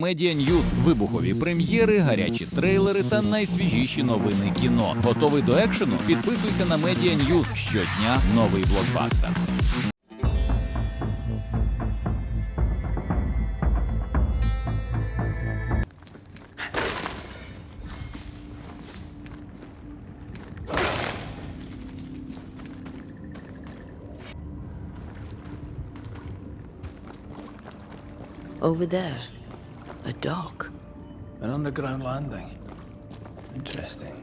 Медіа Ньюз, вибухові прем'єри, гарячі трейлери та найсвіжіші новини кіно. Готовий до екшену? Підписуйся на Медіа Ньюз. Щодня новий блокбастер. Over there, a dock. An underground landing. Interesting.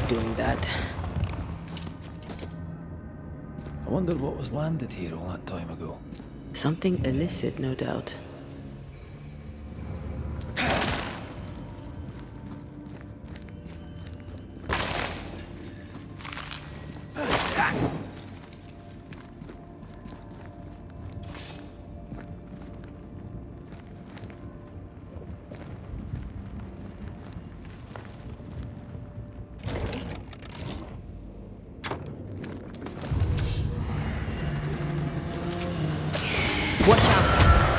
Doing that. I wonder what was landed here all that time ago. Something illicit, no doubt. Watch out!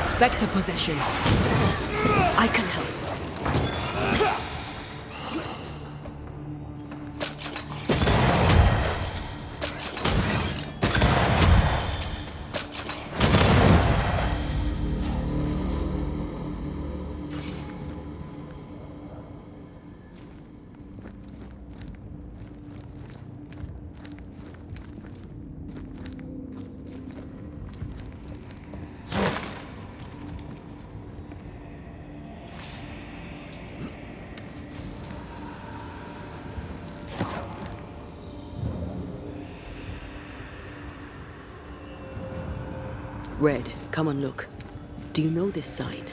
Spectre possession. I can help. Red, come and look. Do you know this sign?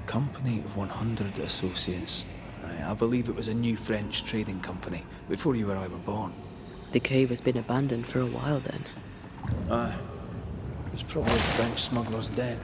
Company of 100 Associates. I believe it was a new French trading company, before you or I were born. The cave has been abandoned for a while then. Aye. It was probably French smugglers then.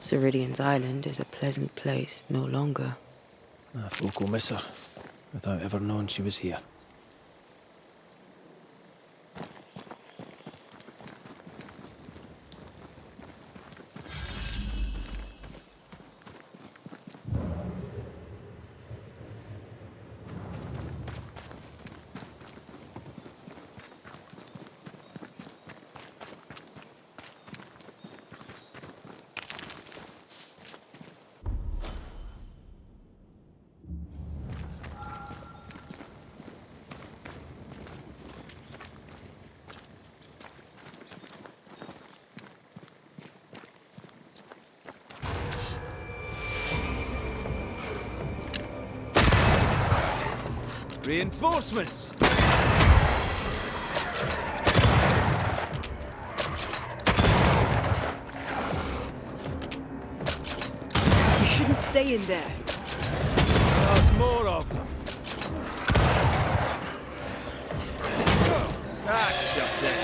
Ceridian's island is a pleasant place no longer. Folk will miss her, without ever knowing she was here. Reinforcements! You shouldn't stay in there. There's more of them. Ah, shut it.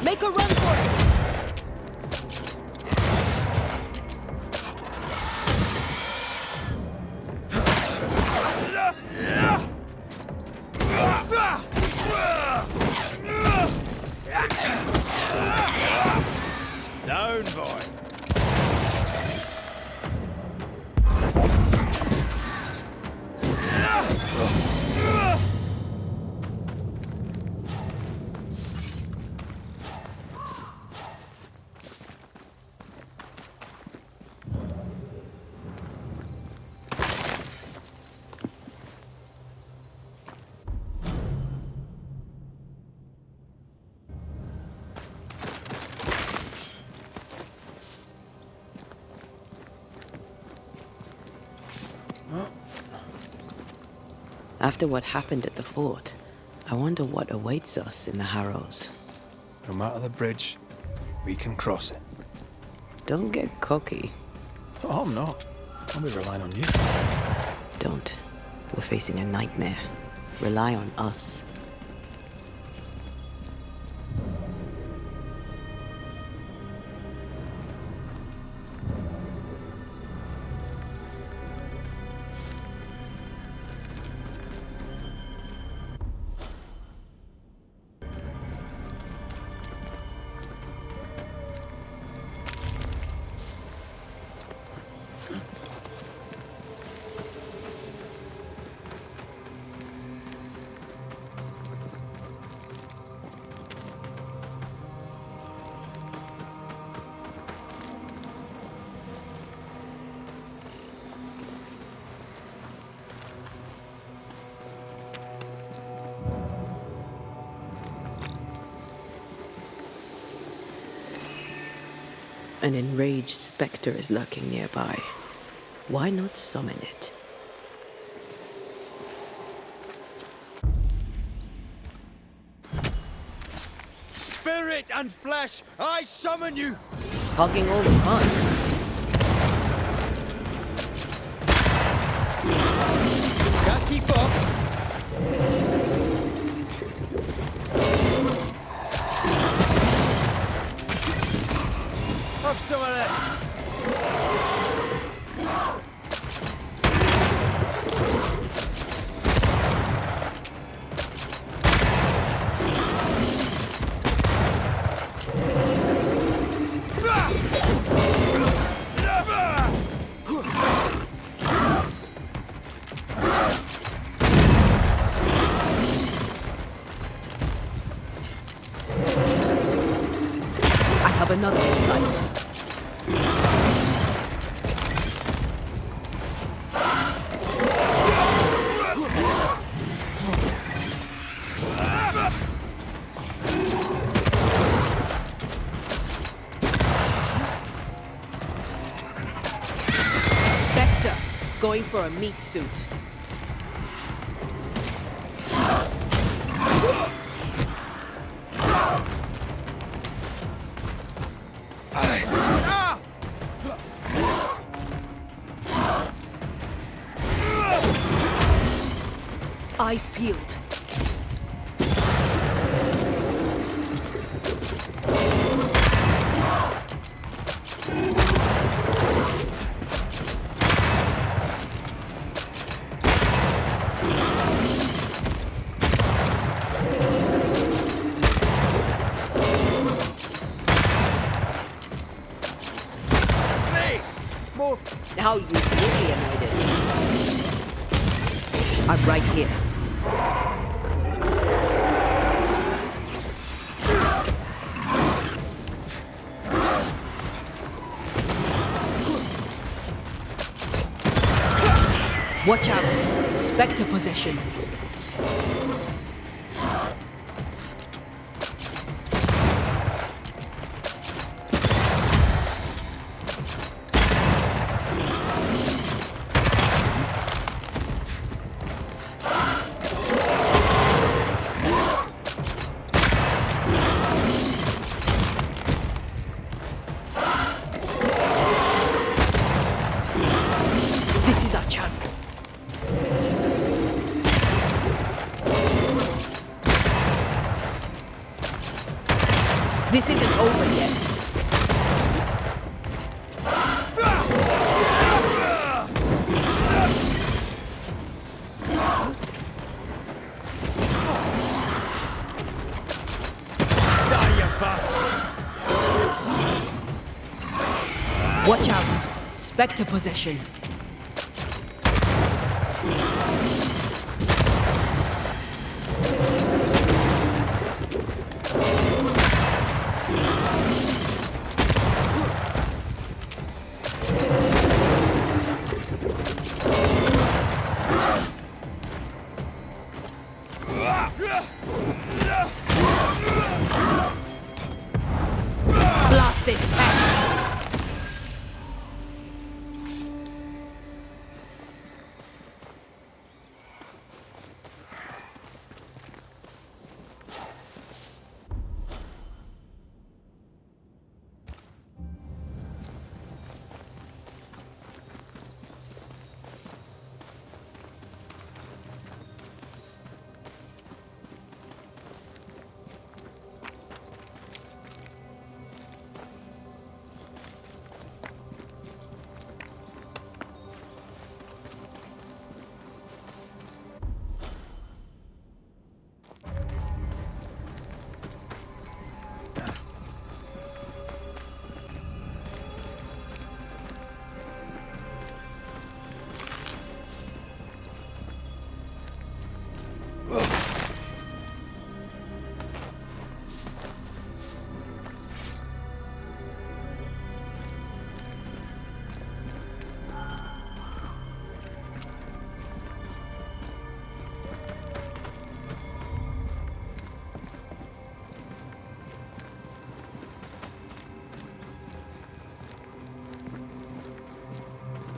Make a run for it! Down, boy. After what happened at the fort, I wonder what awaits us in the Harrows. No matter the bridge, we can cross it. Don't get cocky. Oh, I'm not. I'll be relying on you. Don't. We're facing a nightmare. Rely on us. An enraged spectre is lurking nearby. Why not summon it? Spirit and flesh, I summon you! Hogging all the fun. Can't keep up! Have some of this! I have another in sight. Spectre, going for a meat suit. Eyes peeled. Now you really annoyed it. I'm right here. Watch out. Spectre possession. This is our chance. This isn't over yet. Die, you bastard! Watch out. Spectre possession. Blasted pest.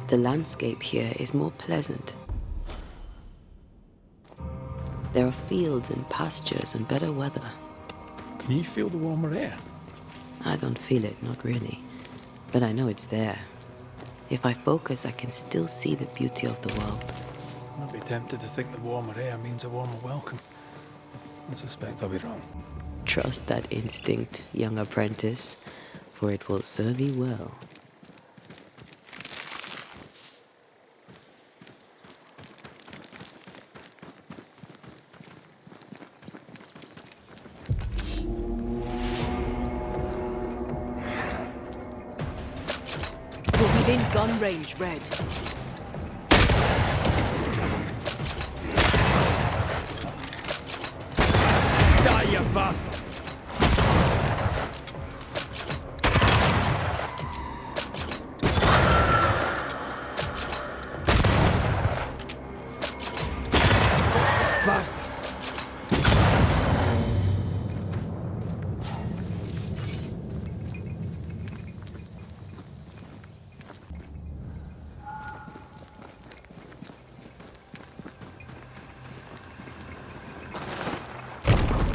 The landscape here is more pleasant. There are fields and pastures and better weather. Can you feel the warmer air? I don't feel it, not really. But I know it's there. If I focus, I can still see the beauty of the world. I'd be tempted to think the warmer air means a warmer welcome. I suspect I'll be wrong. Trust that instinct, young apprentice, for it will serve you well. We're within gun range, Red. Die, you bastard! Bastard!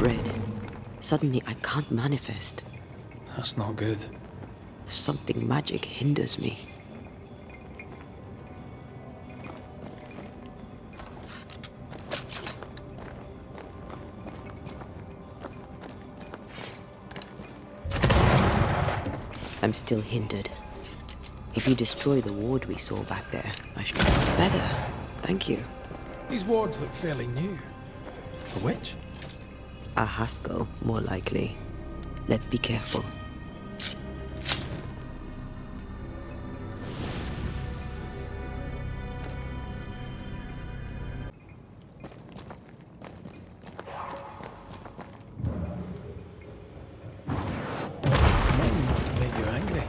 Red. Suddenly I can't manifest. That's not good. Something magic hinders me. I'm still hindered. If you destroy the ward we saw back there, I should... Better. Thank you. These wards look fairly new. A witch? A Haskell, more likely. Let's be careful. Maybe not to make you angry.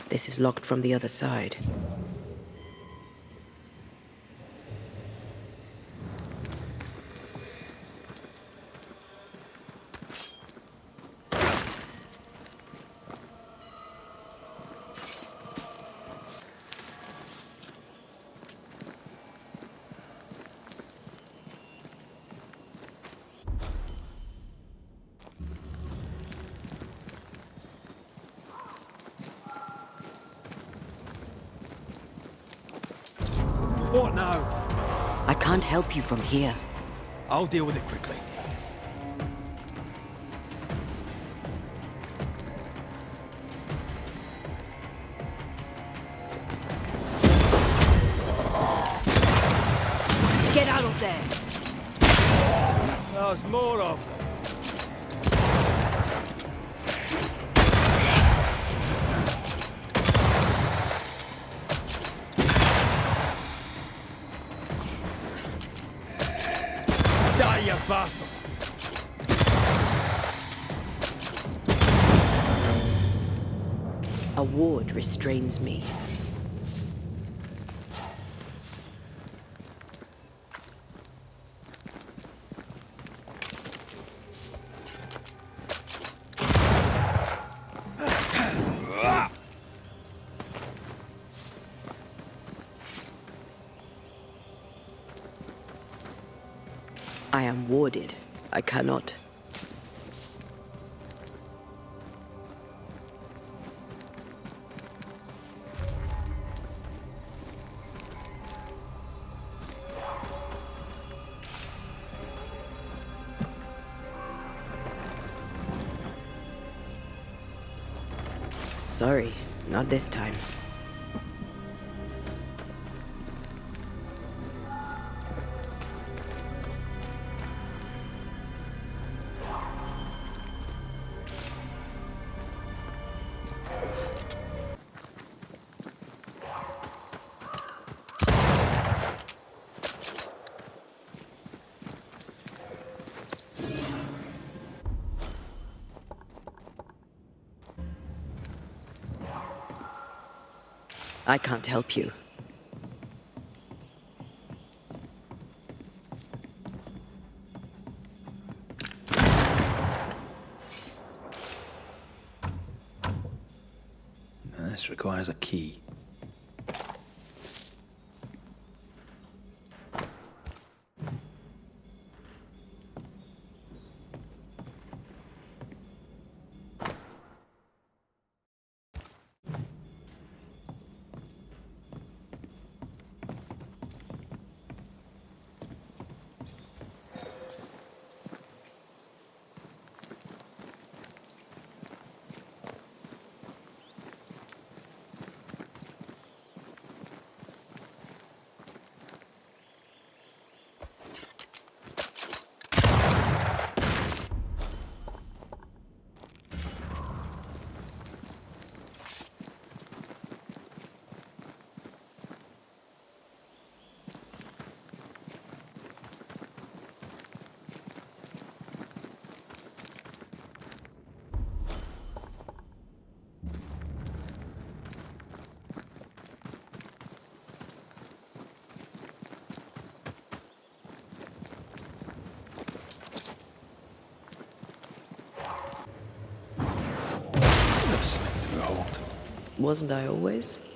This is locked from the other side. What now? I can't help you from here. I'll deal with it quickly. Get out of there! There's more of them. Die, you bastard! A ward restrains me. I am warded. I cannot. Sorry, not this time. I can't help you. This requires a key. Sight to behold. Wasn't I always?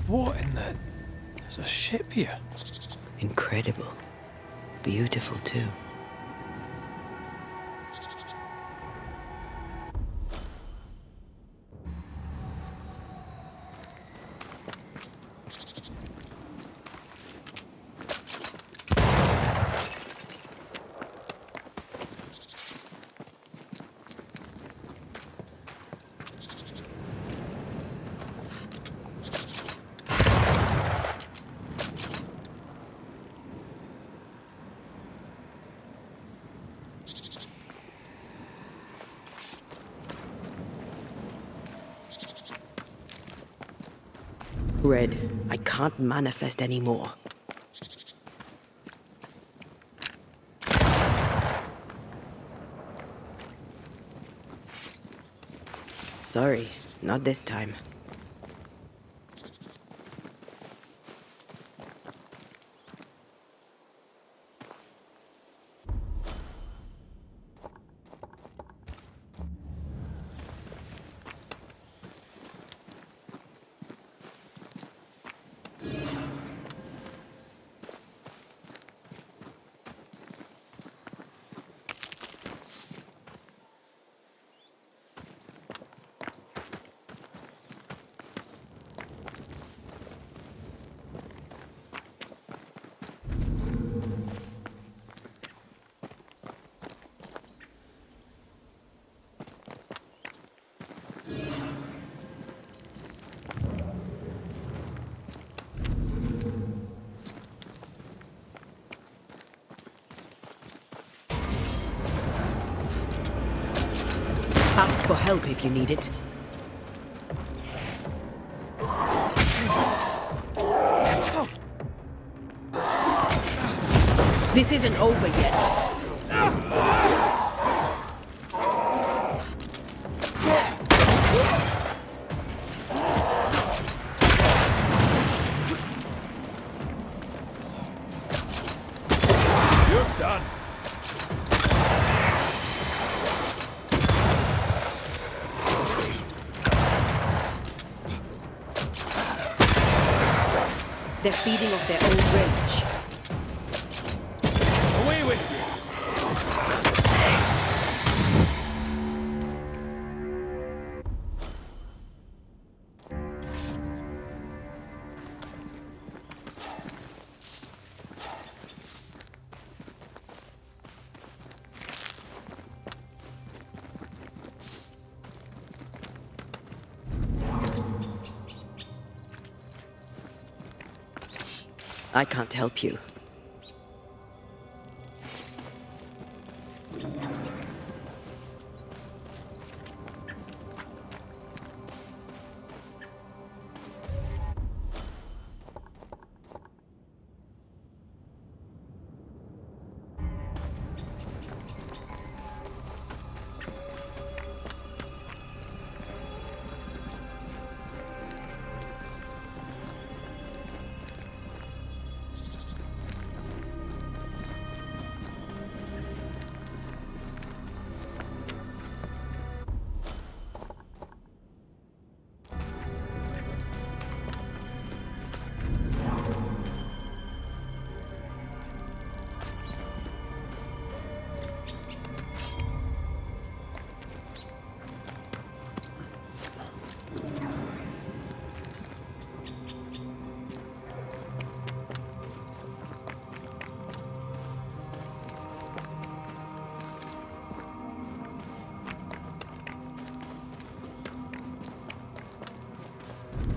What in the... There's a ship here. Incredible. Beautiful, too. Red, I can't manifest anymore. Sorry, not this time. Ask for help if you need it. This isn't over yet. You're done. They're feeding off their own rage. Away with you. I can't help you.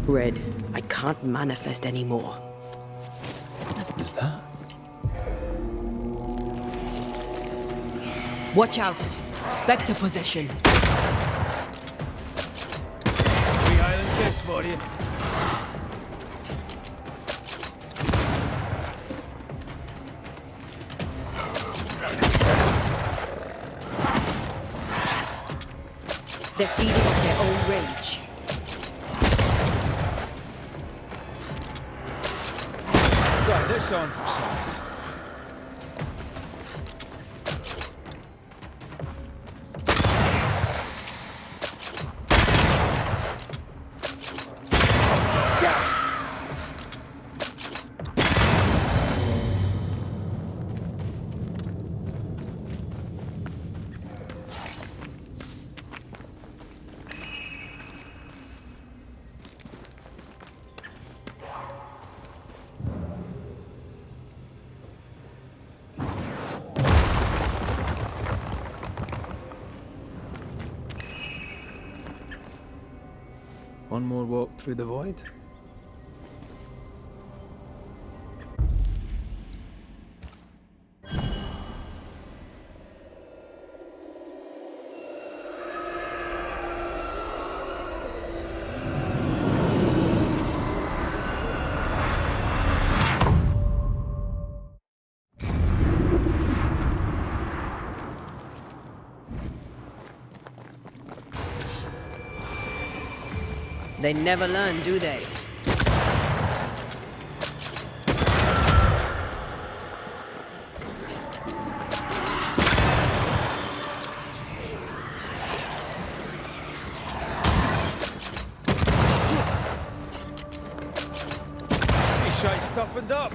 Red, I can't manifest anymore. What was that? Watch out! Spectre possession. Three island kiss for you. They're feeding off their own rage. Try this on for size. more walk through the void? They never learn, do they? This shape's toughened up.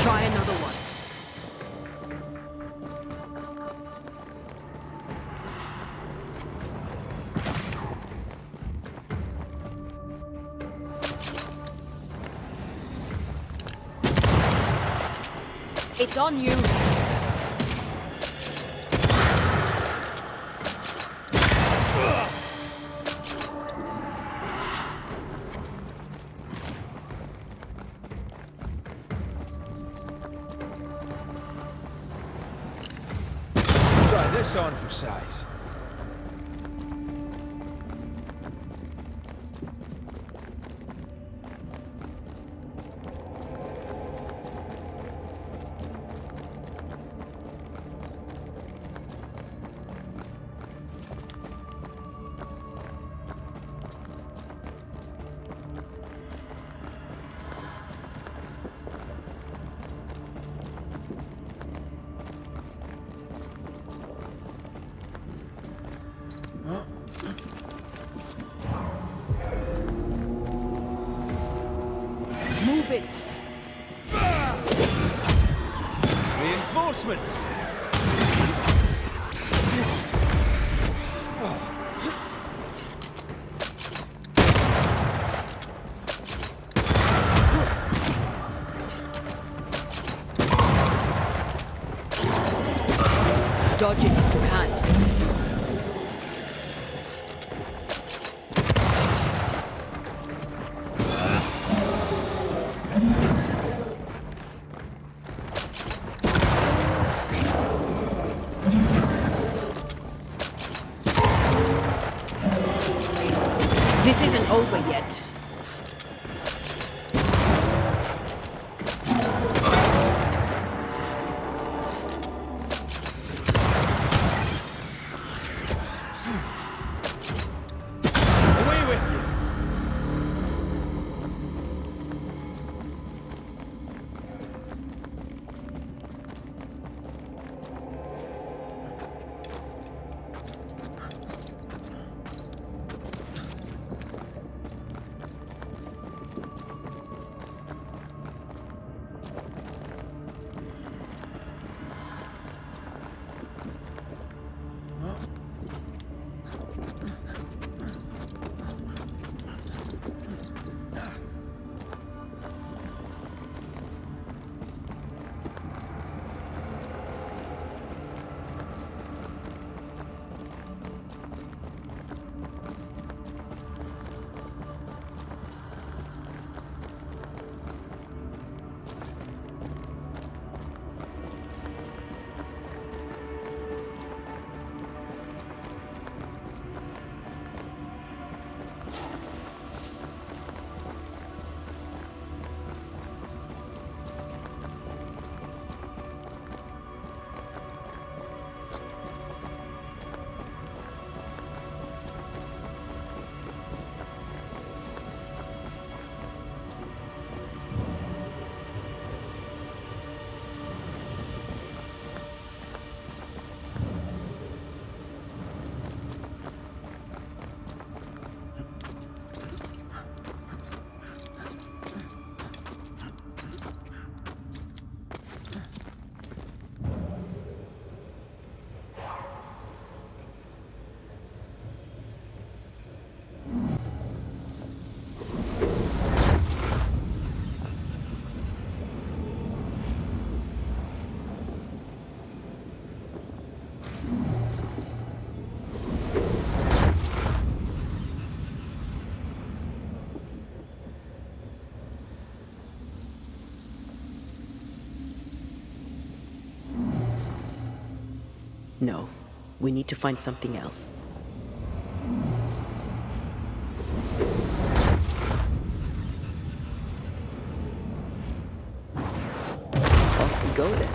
Try another one. It's on you. Try this on for size. Move it. Reinforcements. Dodge it if you can. This isn't over yet. No, we need to find something else. Off we go then.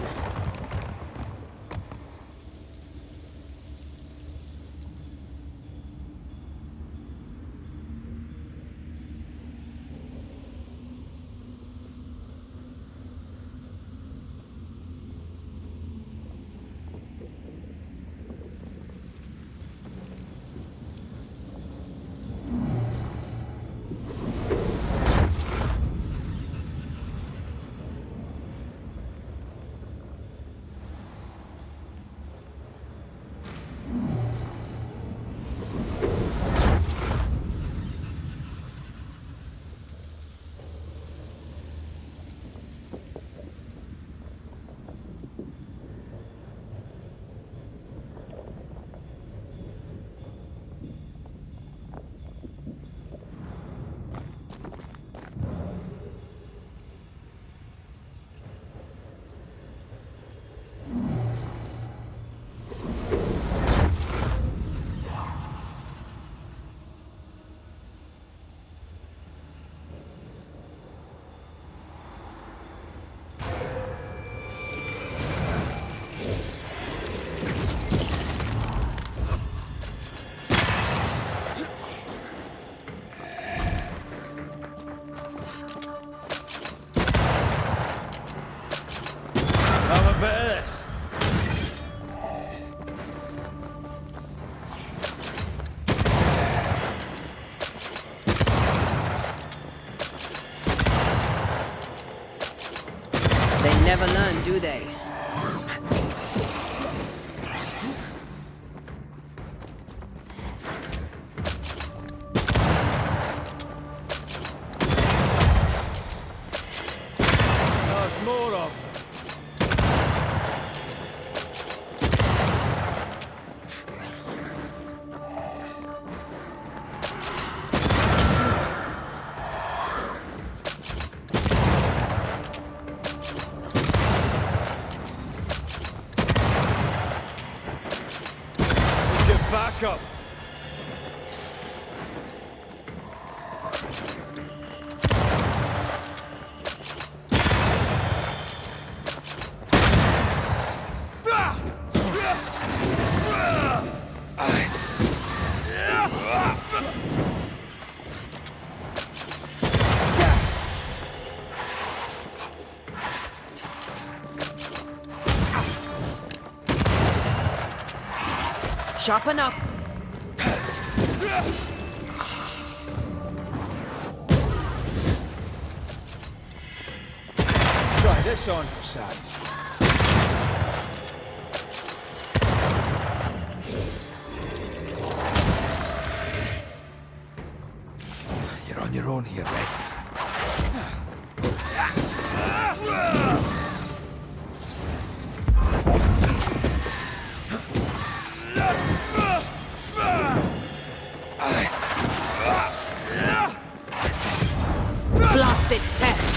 They never learn, do they? There's more of them. Back up. Sharpen up. Try this on for size. You're on your own here, Red. Blasted pest.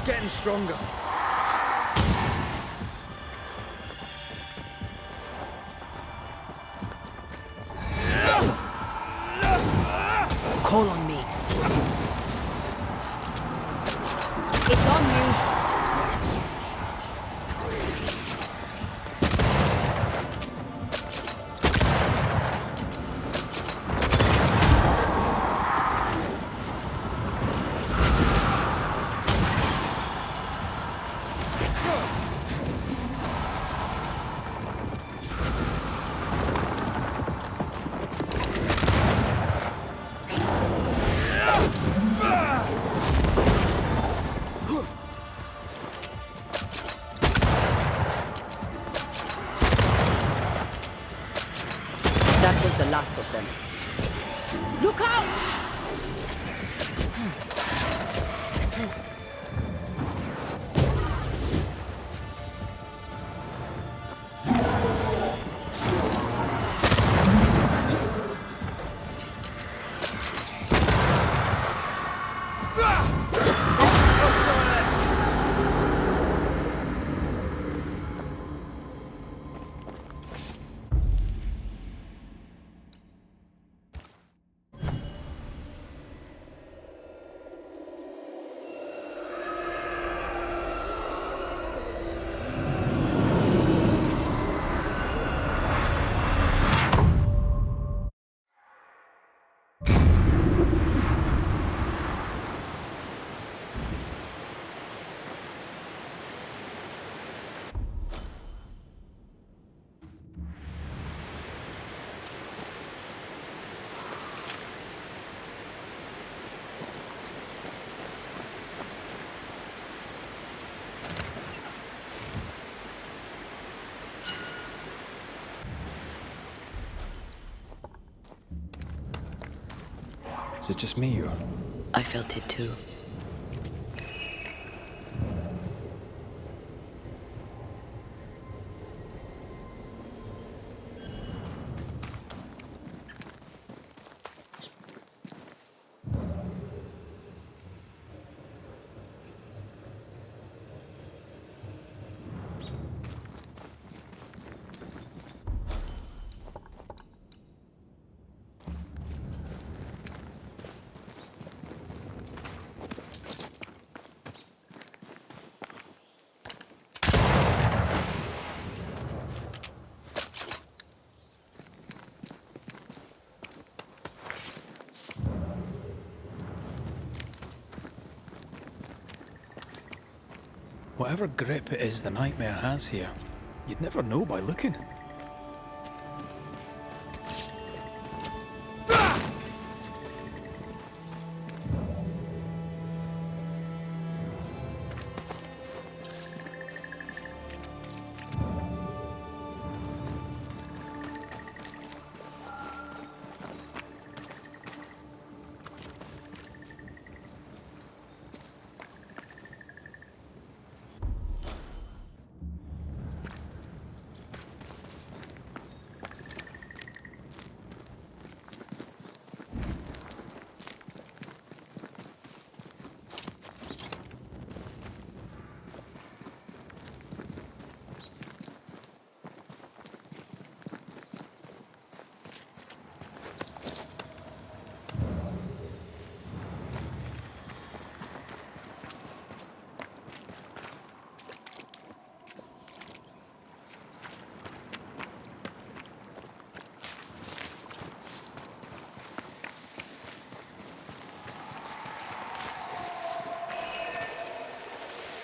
just getting stronger. Call on me. It's on you. That was the last of them. Look out! Is it just me, or...? I felt it too. Whatever grip it is the nightmare has here, you'd never know by looking.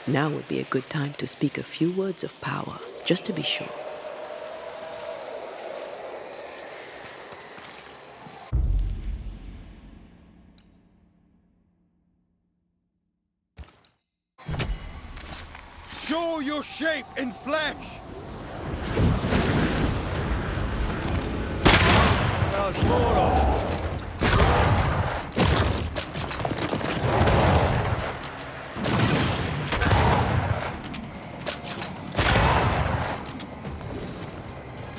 Now would be a good time to speak a few words of power, just to be sure. Show your shape in flesh! There's more of it.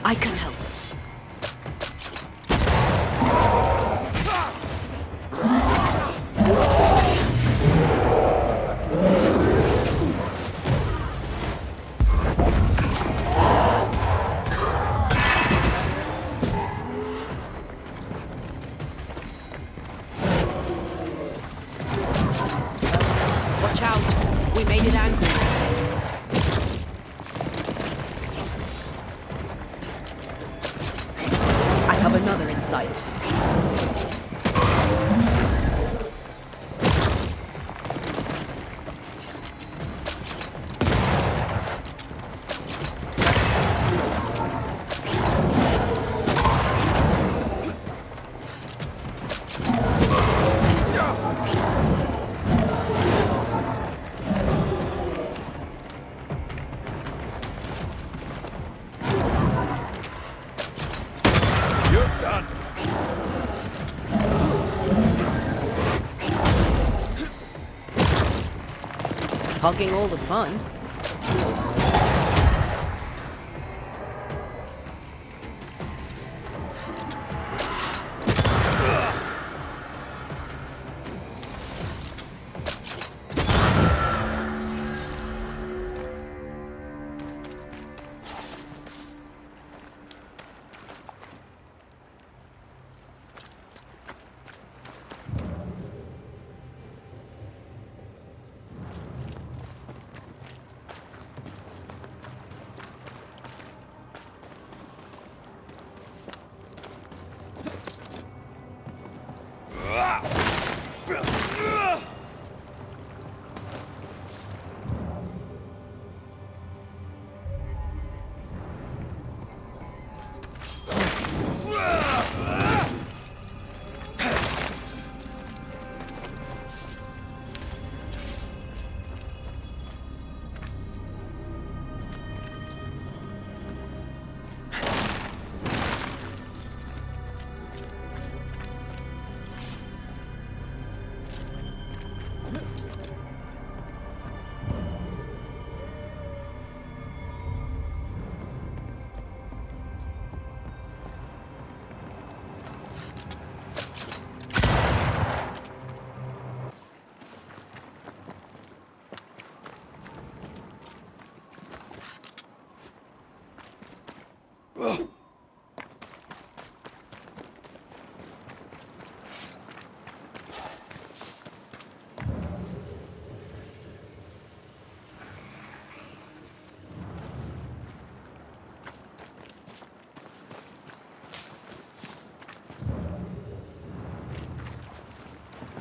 I can help. Have another in sight. Hogging all the fun.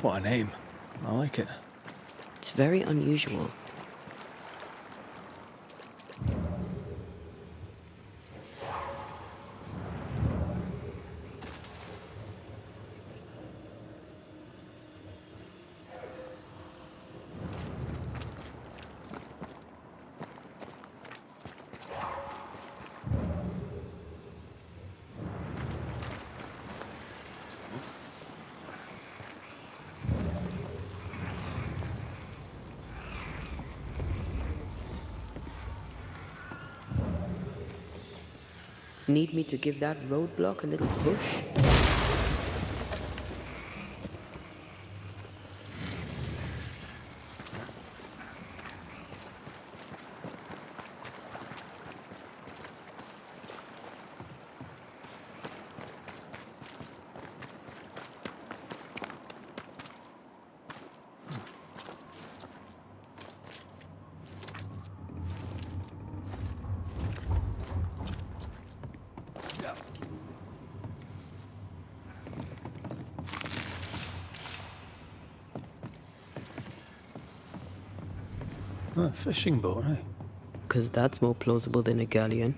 What a name. I like it. It's very unusual. Need me to give that roadblock a little push? A fishing boat, eh? 'Cause that's more plausible than a galleon.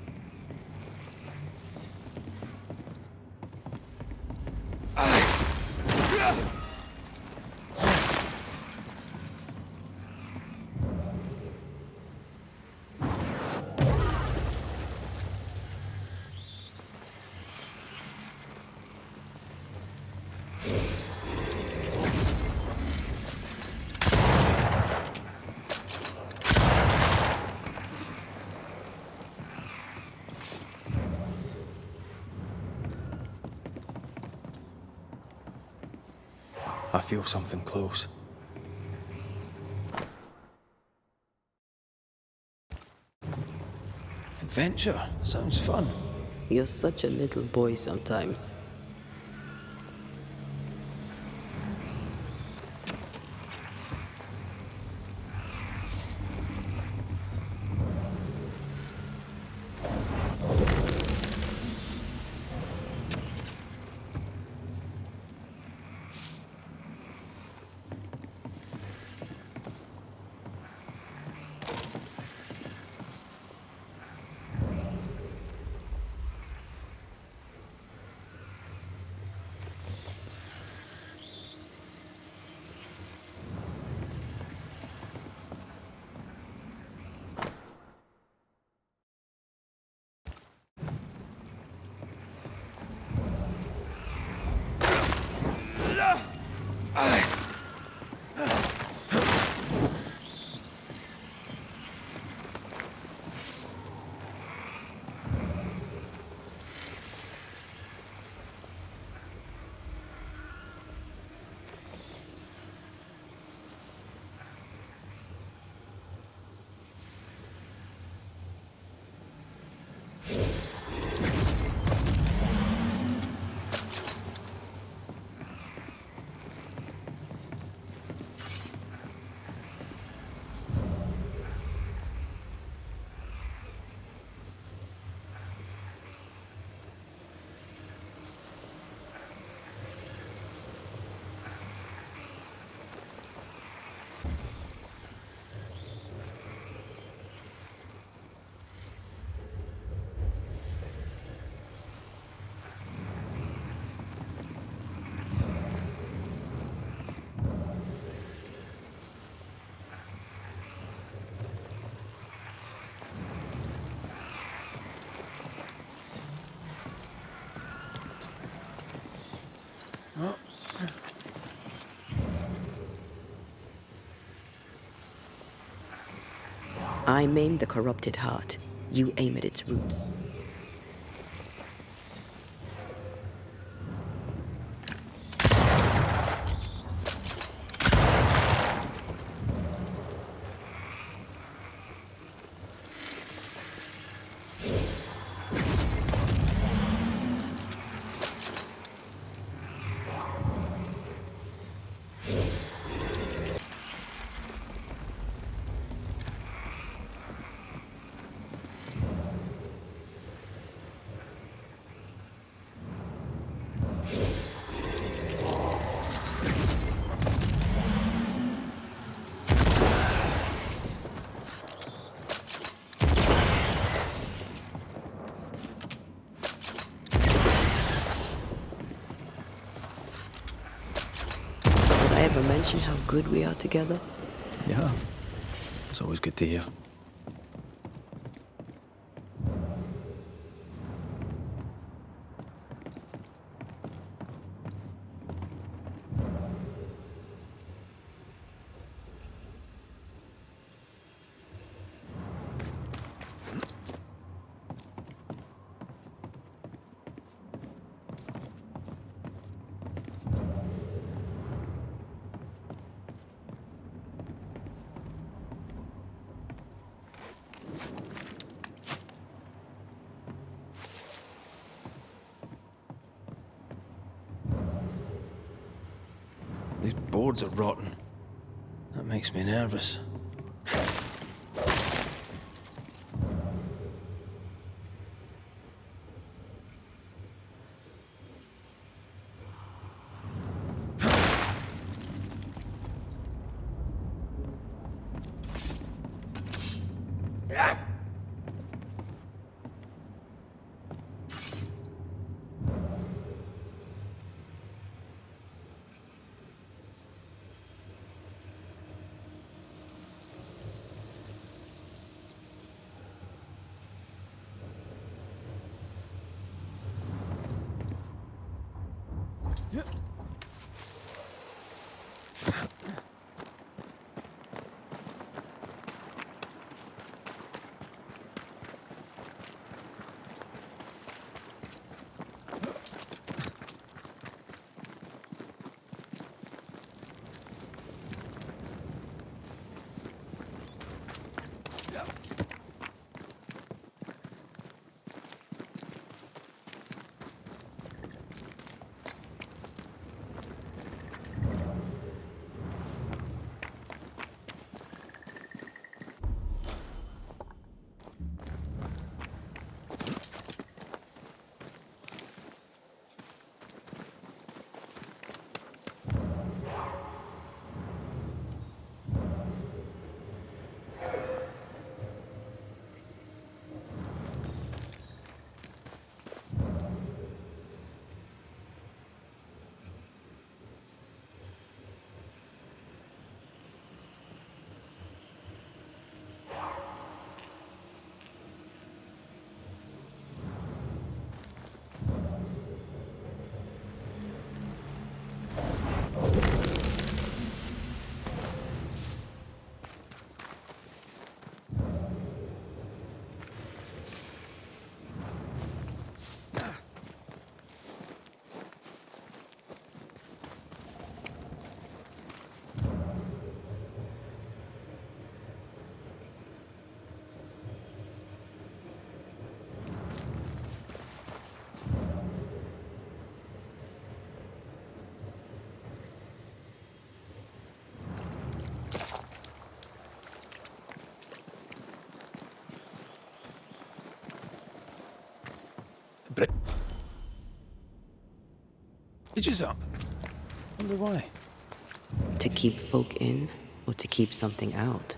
I feel something close. Adventure. Sounds fun. You're such a little boy sometimes. I maim the corrupted heart. You aim at its roots. Did I ever mention how good we are together? Yeah. It's always good to hear. These boards are rotten. That makes me nervous. Bridges up. Wonder why. To keep folk in, or to keep something out?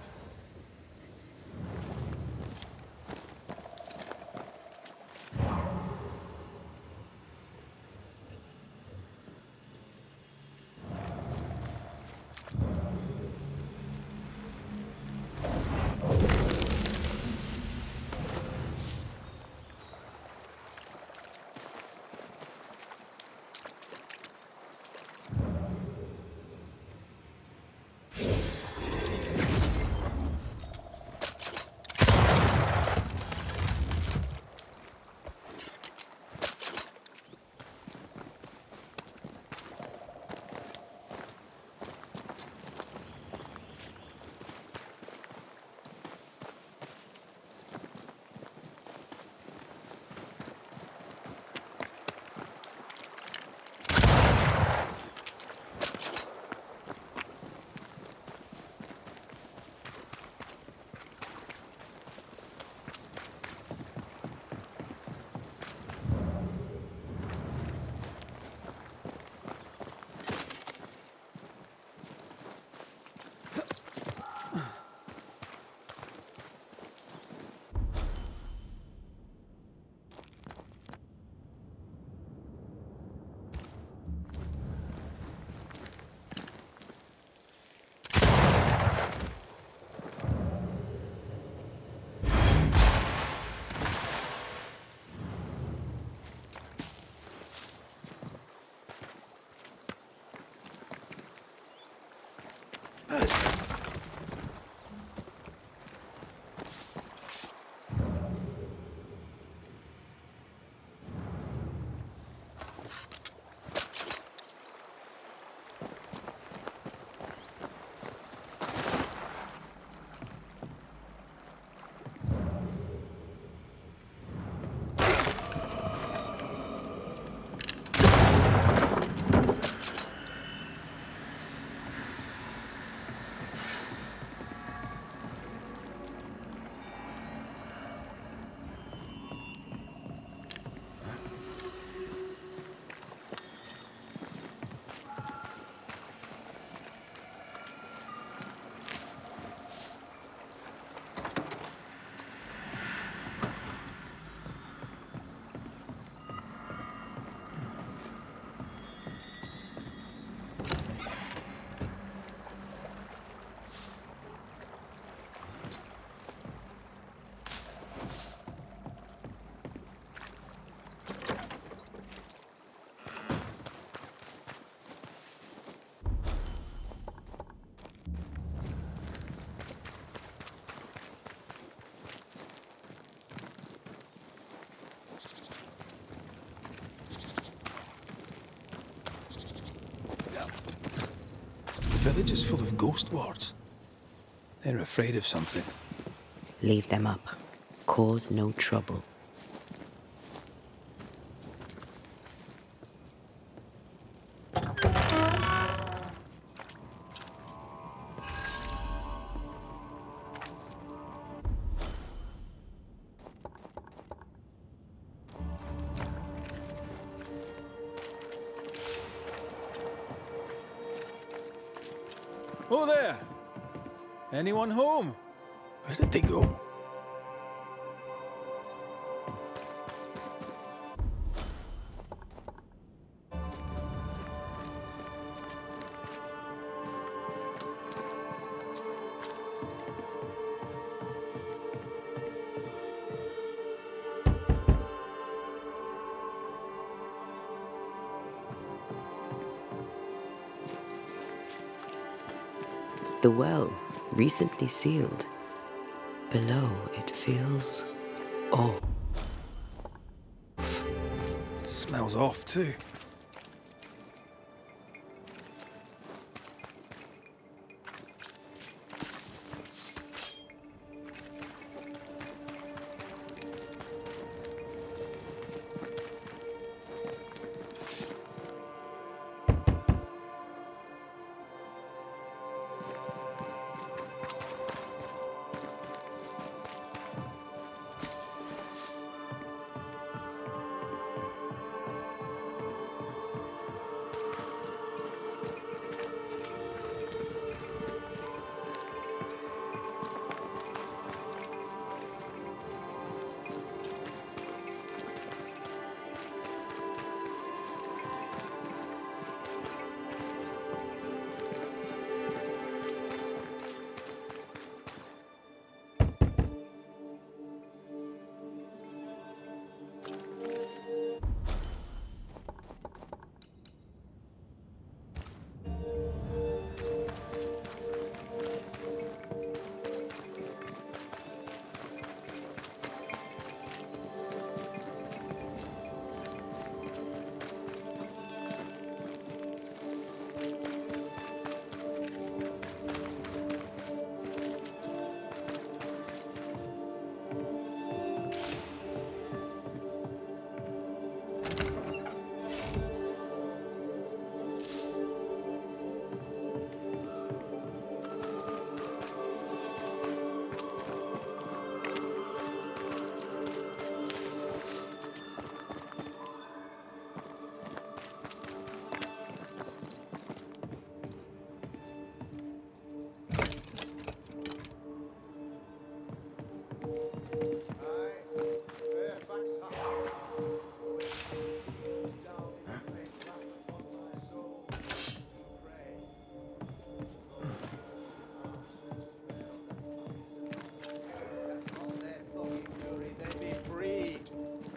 The village is full of ghost wards. They're afraid of something. Leave them up. Cause no trouble. Oh there! Anyone home? Where did they go? The well, recently sealed. Below, it feels off. Smells off too.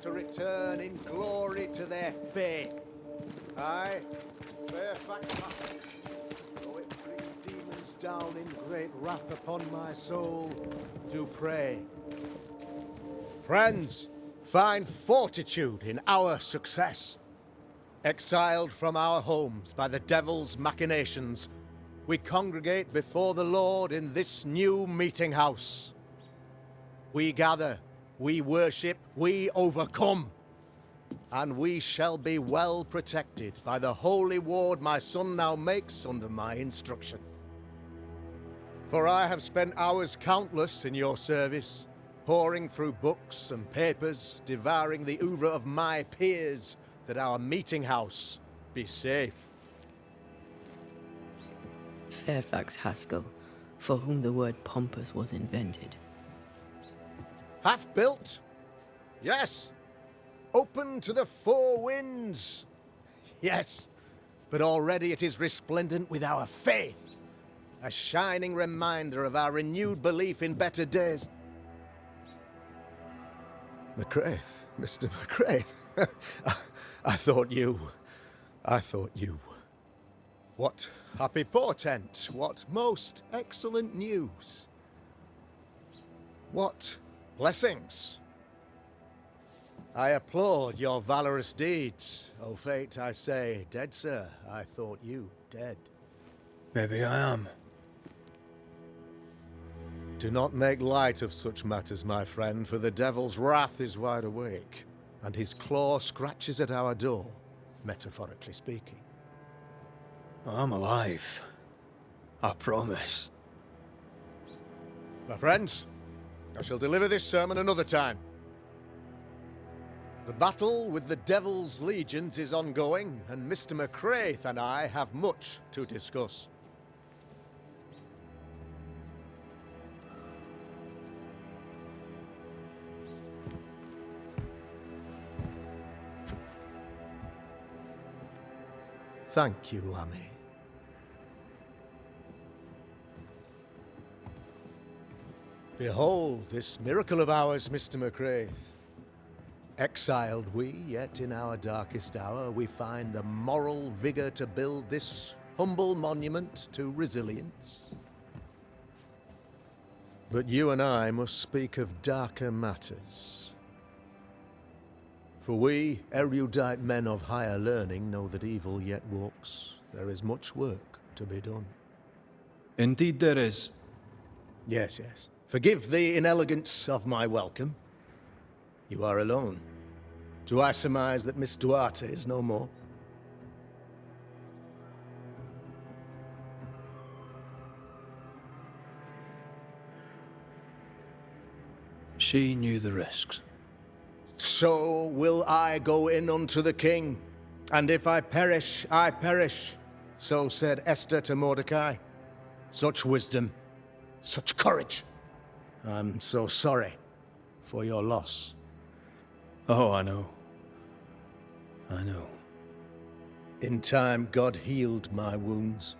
Return in glory to their faith. Aye, Fairfax Though it brings demons comes down in great wrath upon my soul to pray. Friends, find fortitude in our success. Exiled from our homes by the devil's machinations, we congregate before the Lord in this new meeting house. We gather, we worship, we overcome. And we shall be well protected by the holy ward my son now makes under my instruction. For I have spent hours countless in your service, poring through books and papers, devouring the oeuvre of my peers, that our meeting house be safe. Fairfax Haskell, for whom the word pompous was invented. Half built? Yes. Open to the four winds? Yes. But already it is resplendent with our faith. A shining reminder of our renewed belief in better days. McCraith, Mr. McCraith. I thought you. What happy portent, what most excellent news. What blessings. I applaud your valorous deeds. O fate, I say, dead sir, I thought you dead. Maybe I am. Do not make light of such matters, my friend, for the devil's wrath is wide awake, and his claw scratches at our door, metaphorically speaking. I'm alive. I promise. My friends, I shall deliver this sermon another time. The battle with the devil's legions is ongoing, and Mr. McCraith and I have much to discuss. Thank you, Lammy. Behold this miracle of ours, Mr. McCraith. Exiled we, yet in our darkest hour we find the moral vigor to build this humble monument to resilience. But you and I must speak of darker matters. For we, erudite men of higher learning, know that evil yet walks. There is much work to be done. Indeed there is. Yes, yes. Forgive the inelegance of my welcome. You are alone. Do I surmise that Miss Duarte is no more? She knew the risks. So will I go in unto the king, and if I perish, I perish. So said Esther to Mordecai. Such wisdom, such courage. I'm so sorry for your loss. Oh, I know. I know. In time, God healed my wounds.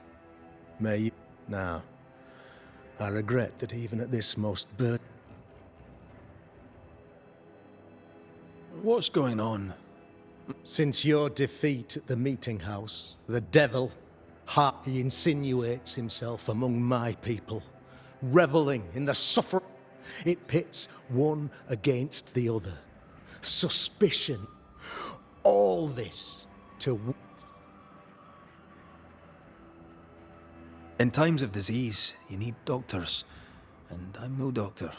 May you... Now, I regret that even at this most What's going on? Since your defeat at the meeting house, the devil, he insinuates himself among my people, reveling in the suffering. It pits one against the other. Suspicion. All this to... In times of disease, you need doctors, and I'm no doctor.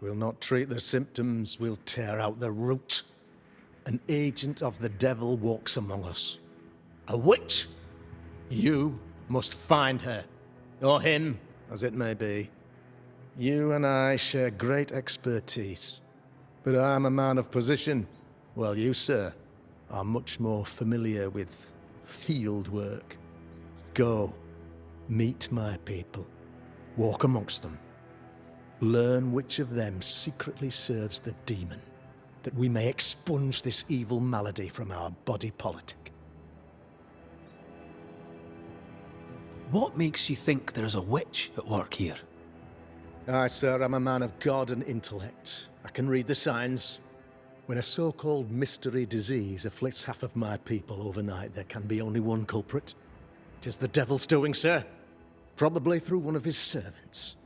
We'll not treat the symptoms, we'll tear out the root. An agent of the devil walks among us. A witch! You must find her. Or him, as it may be. You and I share great expertise. But I'm a man of position, while you, sir, are much more familiar with field work. Go, meet my people. Walk amongst them. Learn which of them secretly serves the demon, that we may expunge this evil malady from our body politic. What makes you think there's a witch at work here? Aye, sir, I'm a man of God and intellect. I can read the signs. When a so-called mystery disease afflicts half of my people overnight, there can be only one culprit. It is the devil's doing, sir. probably through one of his servants.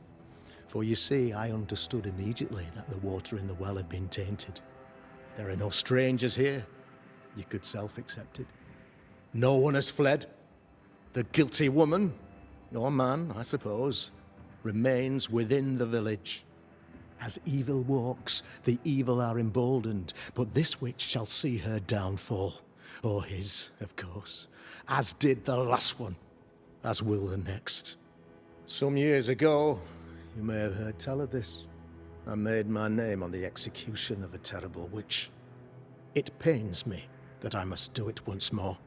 For you see, I understood immediately that the water in the well had been tainted. There are no strangers here. You could self-accept it. No one has fled. The guilty woman, or man, I suppose, remains within the village. As evil walks, the evil are emboldened, but this witch shall see her downfall. Or his, of course. As did the last one. As will the next. Some years ago, you may have heard tell of this. I made my name on the execution of a terrible witch. It pains me that I must do it once more.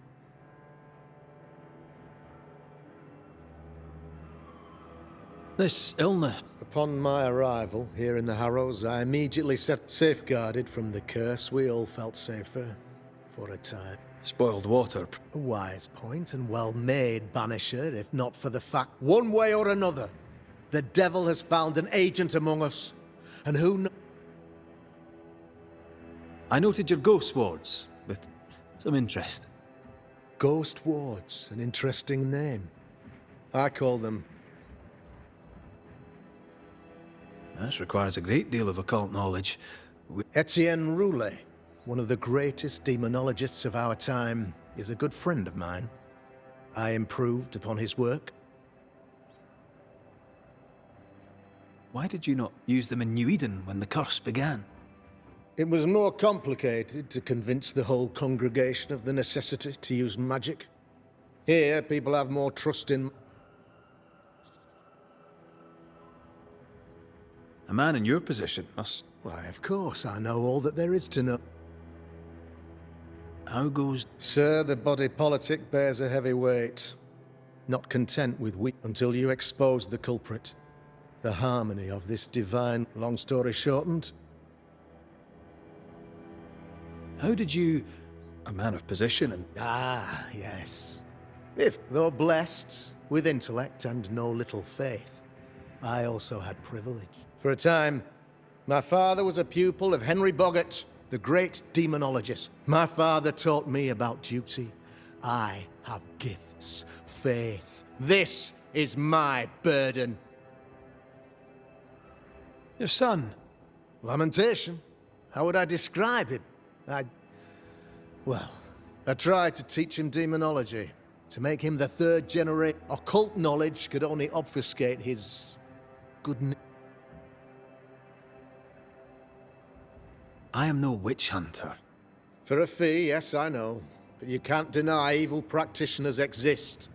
This illness. Upon my arrival here in the Harrows, I immediately set safeguarded from the curse. We all felt safer for a time. Spoiled water. A wise point and well made, Banisher, if not for the fact, one way or another, the devil has found an agent among us. And who knows? I noted your ghost wards with some interest. Ghost wards, an interesting name. I call them. This requires a great deal of occult knowledge. Etienne Roulet, one of the greatest demonologists of our time, is a good friend of mine. I improved upon his work. Why did you not use them in New Eden when the curse began? It was more complicated to convince the whole congregation of the necessity to use magic. Here, people have more trust in. A man in your position must... Why, of course, I know all that there is to know. How goes... Sir, the body politic bears a heavy weight. Not content with until you expose the culprit. The harmony of this divine, long story shortened. How did you... a man of position and... Ah, yes. If, though blessed, with intellect and no little faith, I also had privilege. For a time, my father was a pupil of Henry Boggart, the great demonologist. My father taught me about duty. I have gifts, faith. This is my burden. Your son. Lamentation. How would I describe him? Well, I tried to teach him demonology, to make him the third generation. Occult knowledge could only obfuscate his goodness. I am no witch hunter. For a fee, yes, I know. But you can't deny evil practitioners exist.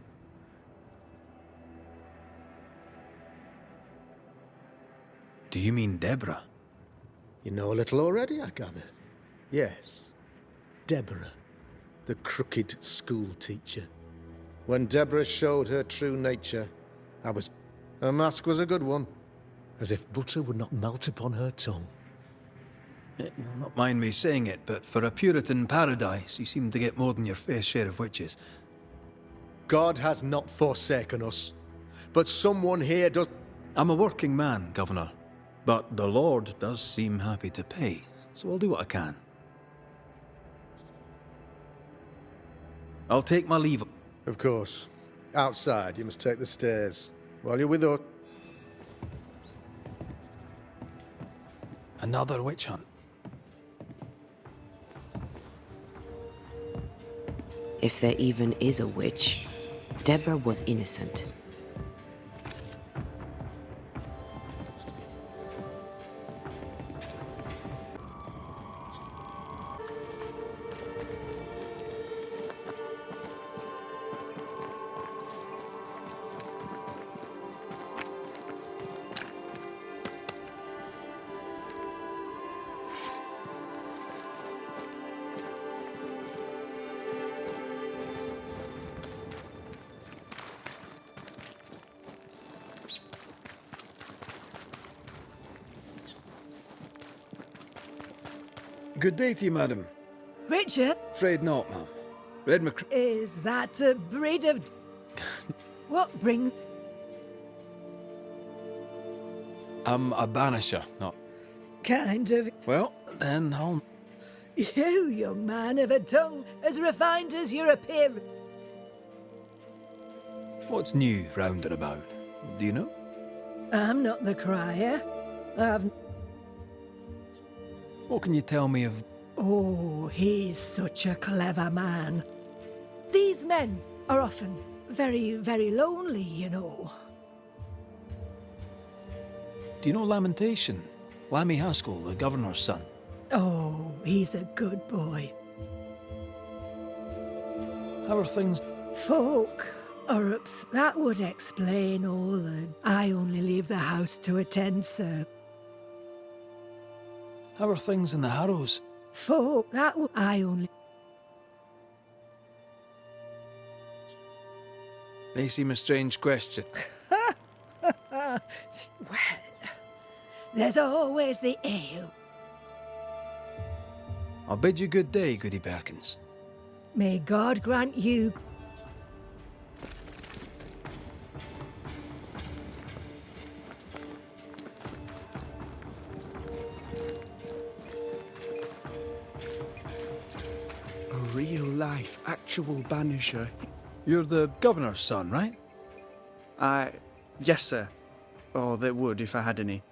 Do you mean Deborah? You know a little already, I gather. Yes. Deborah, the crooked school teacher. When Deborah showed her true nature, her mask was a good one. As if butter would not melt upon her tongue. You'll not mind me saying it, but for a Puritan paradise, you seem to get more than your fair share of witches. God has not forsaken us, but someone here does. I'm a working man, Governor, but the Lord does seem happy to pay, so I'll do what I can. I'll take my leave. Of course. Outside, you must take the stairs. While you're with us. Another witch hunt. If there even is a witch, Deborah was innocent. Good day to you, madam. Richard, Afraid not, ma'am. Red Mc... is that a breed of... What brings... I'm a banisher, not... kind of... Well, then I'll... You, young man, have a tongue as refined as your appearance. What's new round and about? Do you know? I'm not the crier. I've... What can you tell me of... Oh, he's such a clever man. These men are often very, very lonely, you know. Do you know Lamentation? Lammy Haskell, the governor's son. Oh, he's a good boy. How are things? Folk are ups. That would explain all the... I only leave the house to attend, sir. How are things in the Harrows? Folk, that would... I only... They seem a strange question. Well, there's always the ale. I'll bid you good day, Goody Perkins. May God grant you... A real-life, actual Banisher. You're the governor's son, right? Yes, sir. Or that would if I had any.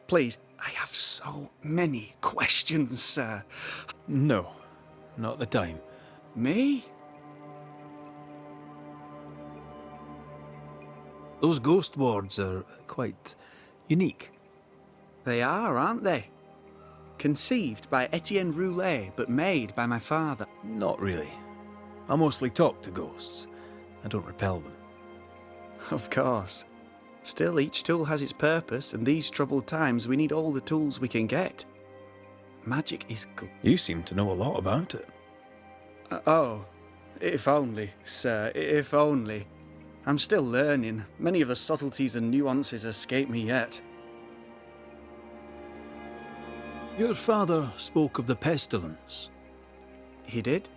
Please, I have so many questions, sir. No, not the time. Me? Those ghost wards are quite unique. They are, aren't they? Conceived by Etienne Roulet, but made by my father. Not really. I mostly talk to ghosts. I don't repel them. Of course. Still, each tool has its purpose, and these troubled times we need all the tools we can get. Magic is good. You seem to know a lot about it. Oh, if only, sir, if only. I'm still learning. Many of the subtleties and nuances escape me yet. Your father spoke of the pestilence. He did?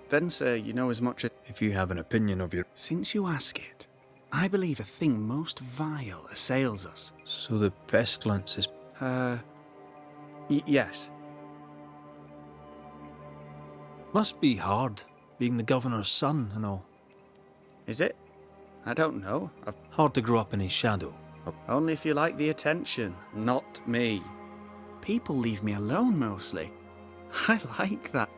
Then, sir, you know as much as... If you have an opinion of your... Since you ask it, I believe a thing most vile assails us. So the pestilence is... Yes. Must be hard, being the governor's son and all. Is it? I don't know. Hard to grow up in his shadow. Only if you like the attention, not me. People leave me alone mostly. I like that.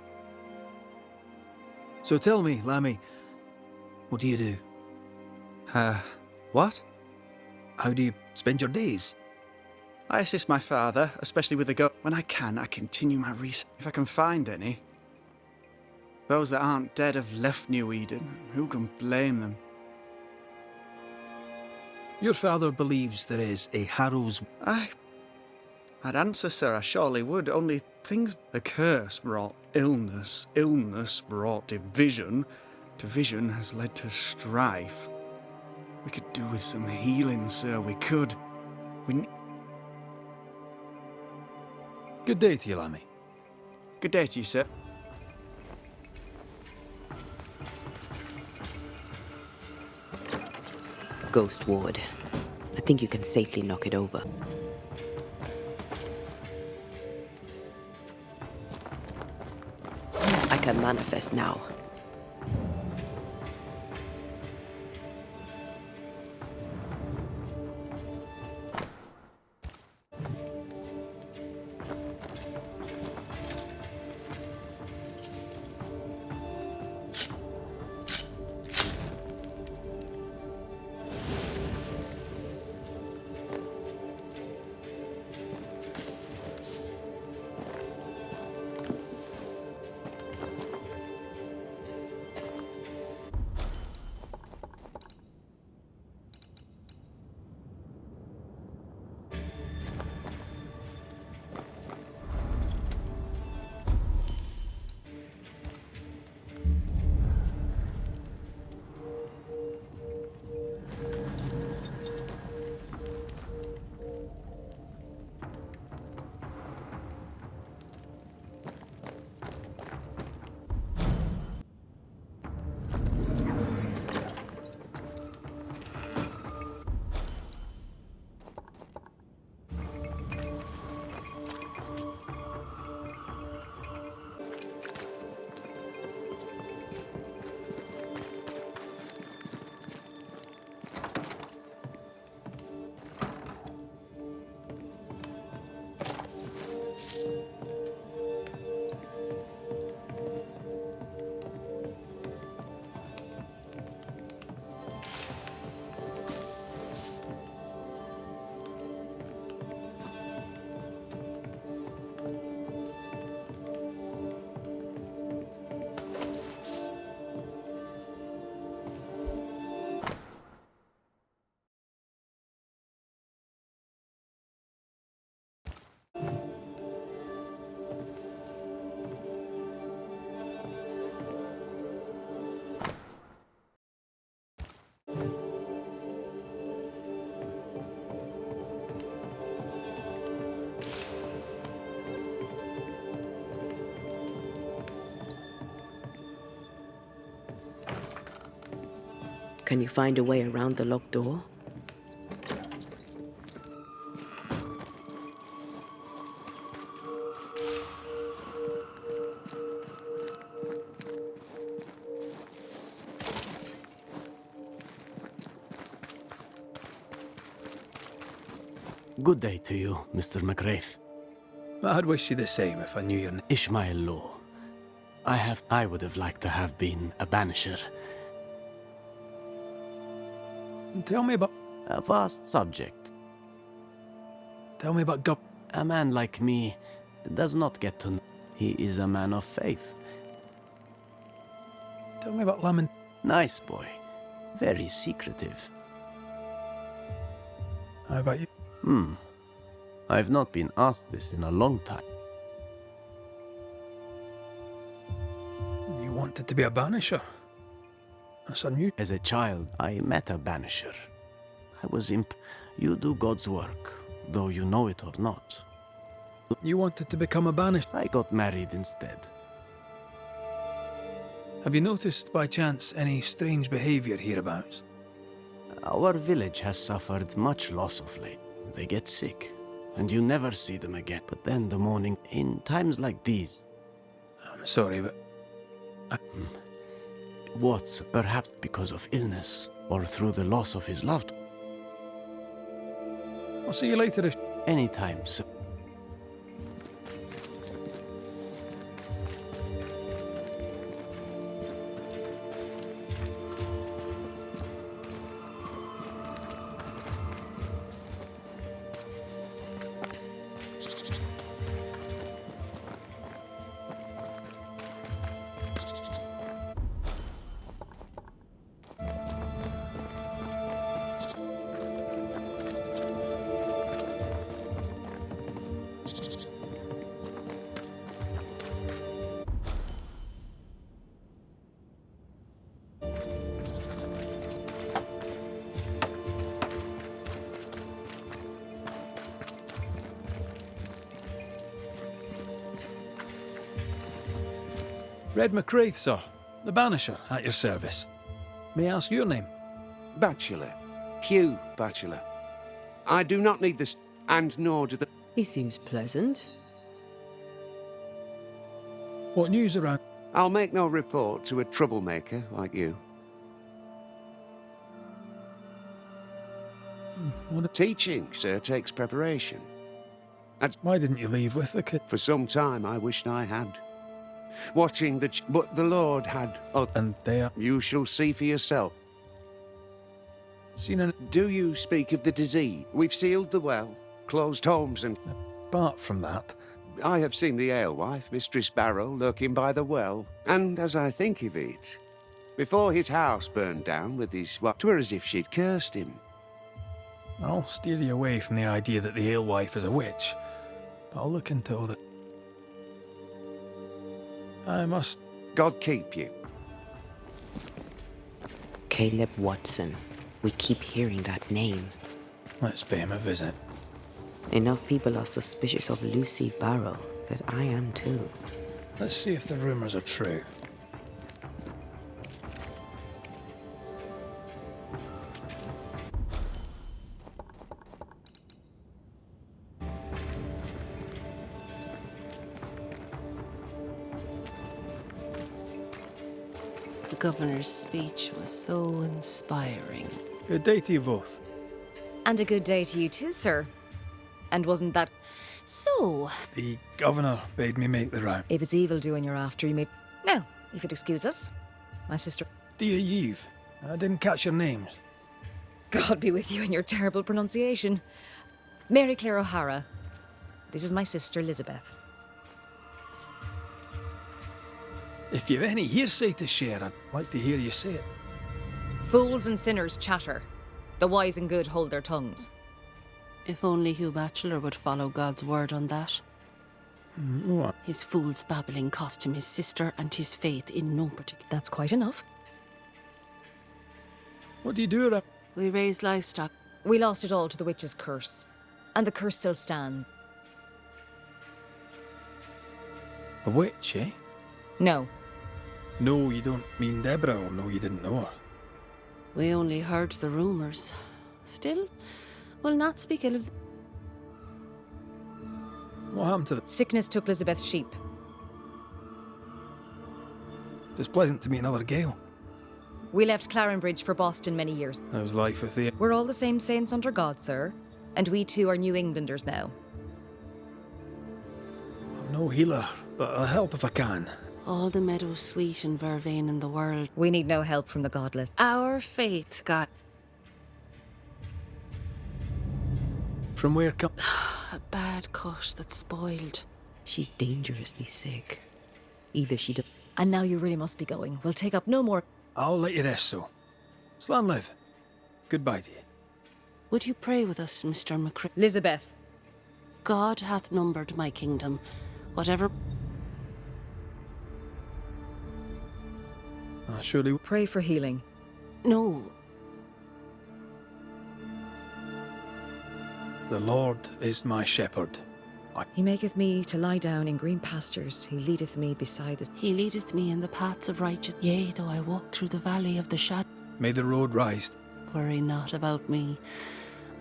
So tell me, Lammy, what do you do? What? How do you spend your days? I assist my father, especially with the go. When I can, I continue my research, if I can find any. Those that aren't dead have left New Eden. Who can blame them? Your father believes there is a Harrows... I'd answer, sir, I surely would, only things... The curse brought illness, illness brought division, division has led to strife. We could do with some healing, sir, we could. Good day to you, Lammy. Good day to you, sir. Ghost Ward. I think you can safely knock it over. I can manifest now. Can you find a way around the locked door? Good day to you, Mr. McGrath. I'd wish you the same if I knew your name. Ishmael Law. I would have liked to have been a banisher. Tell me about... A vast subject. Tell me about A man like me does not get to know. He is a man of faith. Tell me about Lament... Nice boy. Very secretive. How about you? I've not been asked this in a long time. You wanted to be a banisher? That's unusual. As a child, I met a banisher. I was You do God's work, though you know it or not. You wanted to become a banisher? I got married instead. Have you noticed, by chance, any strange behavior hereabouts? Our village has suffered much loss of late. They get sick, and you never see them again. But then the morning, in times like these... I'm sorry, but... What's perhaps because of illness, or through the loss of his loved one. I'll see you later. Anytime, sir. Red McCraith, sir. The Banisher, at your service. May I ask your name? Bachelor. Hugh Bachelor. I do not need this, and nor do the... He seems pleasant. What news around? I'll make no report to a troublemaker like you. Teaching, sir, takes preparation. Why didn't you leave with the kid? For some time I wished I had. Watching but the Lord had... And they are... You shall see for yourself. Seen an... Do you speak of the disease? We've sealed the well, closed homes and... Apart from that... I have seen the alewife, Mistress Barrow, lurking by the well. And as I think of it, before his house burned down with his... 'twere as if she'd cursed him. I'll steer you away from the idea that the alewife is a witch. But I'll look into all it. I must... God keep you. Caleb Watson. We keep hearing that name. Let's pay him a visit. Enough people are suspicious of Lucy Barrow that I am too. Let's see if the rumors are true. The governor's speech was so inspiring. Good day to you both. And a good day to you too, sir. And wasn't that... So... The governor bade me make the round. If it's evil-doing you're after, you may... Now, if you'd excuse us. My sister... Dear Yves, I didn't catch your names. God be with you and your terrible pronunciation. Mary Claire O'Hara. This is my sister, Elizabeth. If you've any hearsay to share, I'd like to hear you say it. Fools and sinners chatter. The wise and good hold their tongues. If only Hugh Bachelor would follow God's word on that. What? His fool's babbling cost him his sister and his faith in no particular... That's quite enough. What do you do around... We raised livestock. We lost it all to the witch's curse. And the curse still stands. A witch, eh? No. No, you don't mean Deborah, or no, you didn't know her. We only heard the rumours. Still, we'll not speak ill of... What happened to the... Sickness took Elizabeth's sheep. It's pleasant to meet another Gale. We left Clarenbridge for Boston many years. How's life with you? We're all the same saints under God, sir. And we too are New Englanders now. I'm no healer, but I'll help if I can. All the meadows sweet and vervain in the world. We need no help from the godless. Our faith, God. From where come... A bad cut that's spoiled. She's dangerously sick. Either she does... And now you really must be going. We'll take up no more... I'll let you rest, so. Slan live. Goodbye to you. Would you pray with us, Mr. McCray? Elizabeth. God hath numbered my kingdom. Whatever... Surely... Pray for healing. No. The Lord is my shepherd. He maketh me to lie down in green pastures. He leadeth me beside the... He leadeth me in the paths of righteousness. Yea, though I walk through the valley of the shadow... May the road rise. Worry not about me.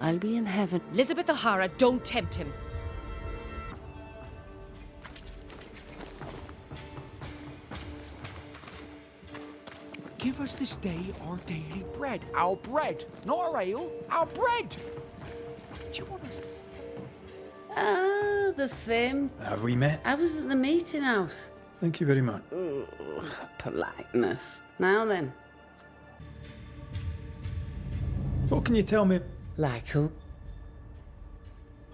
I'll be in heaven. Elizabeth O'Hara, don't tempt him. Give us this day our daily bread. Our bread, not our ale. Our bread. Do you want us? Ah, the thing. Have we met? I was at the meeting house. Thank you very much. Ooh, politeness. Now then. What can you tell me? Like who?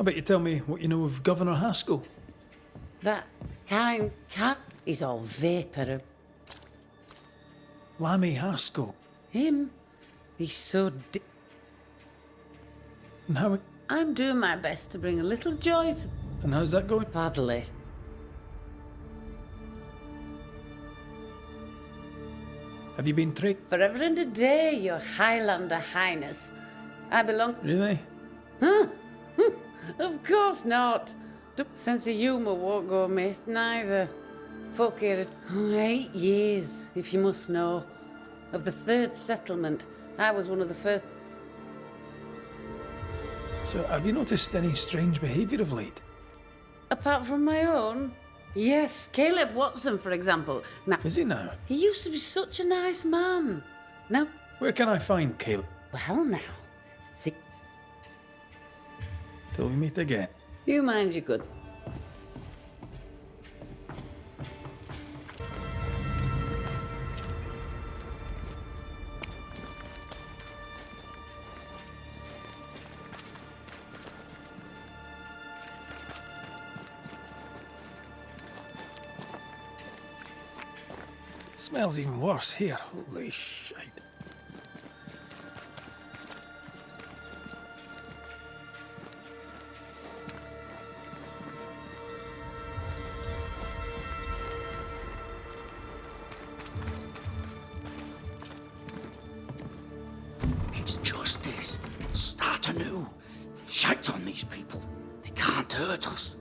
I bet you tell me what you know of Governor Haskell. That kind cat is all vapour. Lammy Haskell. Him? He's so And how... I'm doing my best to bring a little joy to... And how's that going? Badly. Have you been tricked? Forever and a day, your Highlander Highness. I belong... Really? Huh? Of course not. Sense of humour won't go amiss, neither. Folk here 8 years, if you must know. Of the third settlement, I was one of the first... So, have you noticed any strange behaviour of late? Apart from my own? Yes, Caleb Watson, for example. Now, Is he now? he used to be such a nice man. Now... Where can I find Caleb? Well, now... See... Till we meet again. You mind your good... Smells even worse here. Holy shit. It's justice. Start anew. Shite on these people. They can't hurt us.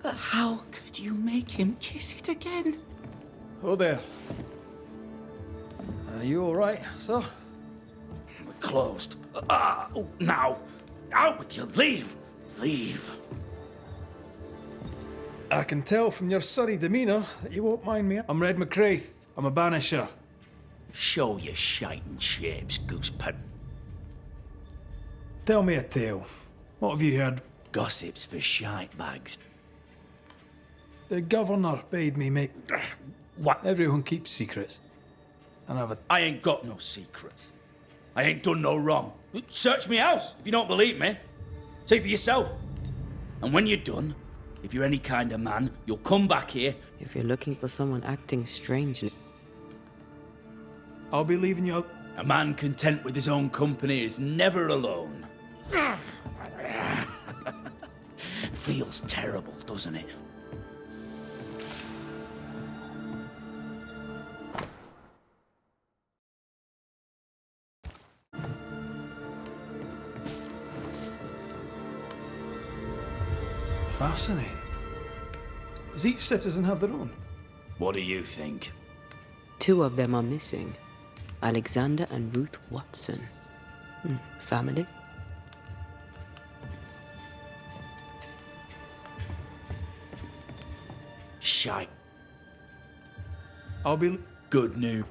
But how could you make him kiss it again? Oh there. Are you alright, sir? We're closed. Now. Out with you. Leave. Leave. I can tell from your surly demeanour that you won't mind me. I'm Red McCraith. I'm a Banisher. Show your shiting shapes, Goosepad. Tell me a tale. What have you heard? Gossips for shite bags. The governor bade me make... What? Everyone keeps secrets. And I ain't got no secrets. I ain't done no wrong. Search me house if you don't believe me. See for yourself. And when you're done, if you're any kind of man, you'll come back here. If you're looking for someone acting strangely... I'll be leaving you... A man content with his own company is never alone. Feels terrible, doesn't it? Fascinating. Does each citizen have their own? What do you think? 2 of them are missing. Alexander and Ruth Watson. Family? Shite. I'll be Good news.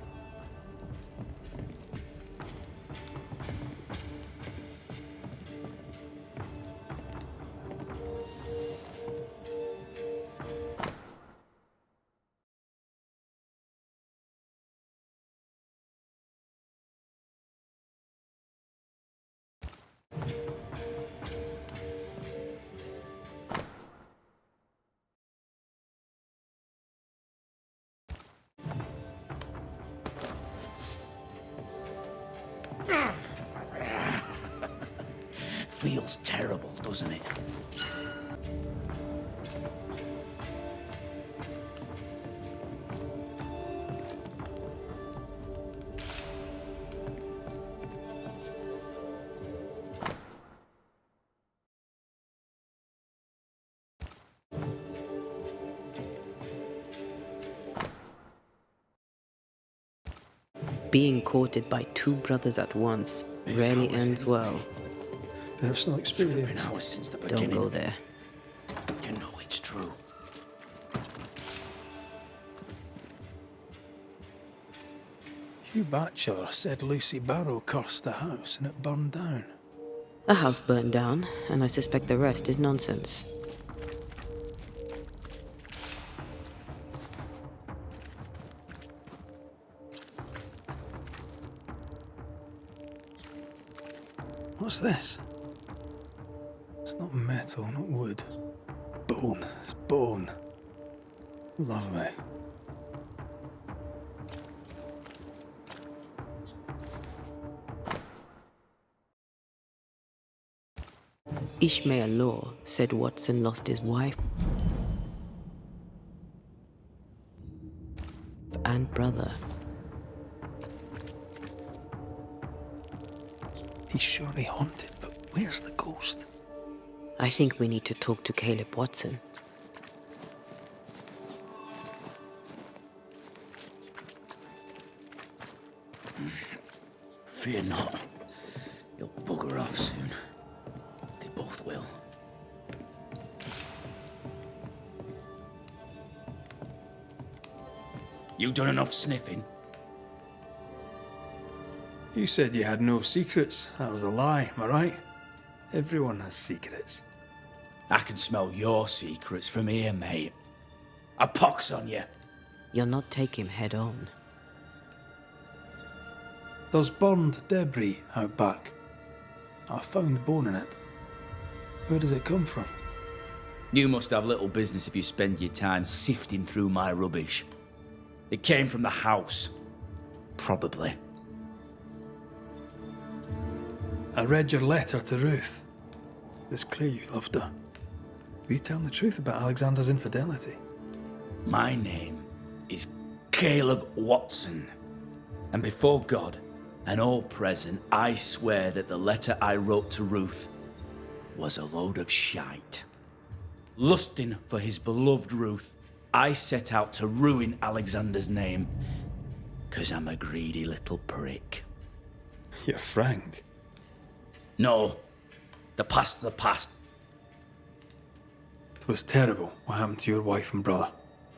Feels terrible, doesn't it? Being courted by two brothers at once rarely ends well. personal experience. Been hours since the Don't beginning. go there. You know it's true. Hugh Batchelor said Lucy Barrow cursed the house and it burned down. The house burned down, and I suspect the rest is nonsense. What's this? It's not metal, not wood. Bone. It's bone. Lovely. Ishmael Law said Watson lost his wife and brother. He's surely haunted, but where's the ghost? I think we need to talk to Caleb Watson. Fear not. You'll bugger off soon. They both will. You done enough sniffing? You said you had no secrets. That was a lie, am I right? Everyone has secrets. I can smell your secrets from here, mate. A pox on you. You'll not take him head on. There's burned debris out back. I found bone in it. Where does it come from? You must have little business if you spend your time sifting through my rubbish. It came from the house. Probably. I read your letter to Ruth. It's clear you loved her. Will you tell the truth about Alexander's infidelity? My name is Caleb Watson. And before God and all present, I swear that the letter I wrote to Ruth was a load of shite. Lusting for his beloved Ruth, I set out to ruin Alexander's name, 'cause I'm a greedy little prick. You're frank. No, the past's the past. It was terrible what happened to your wife and brother.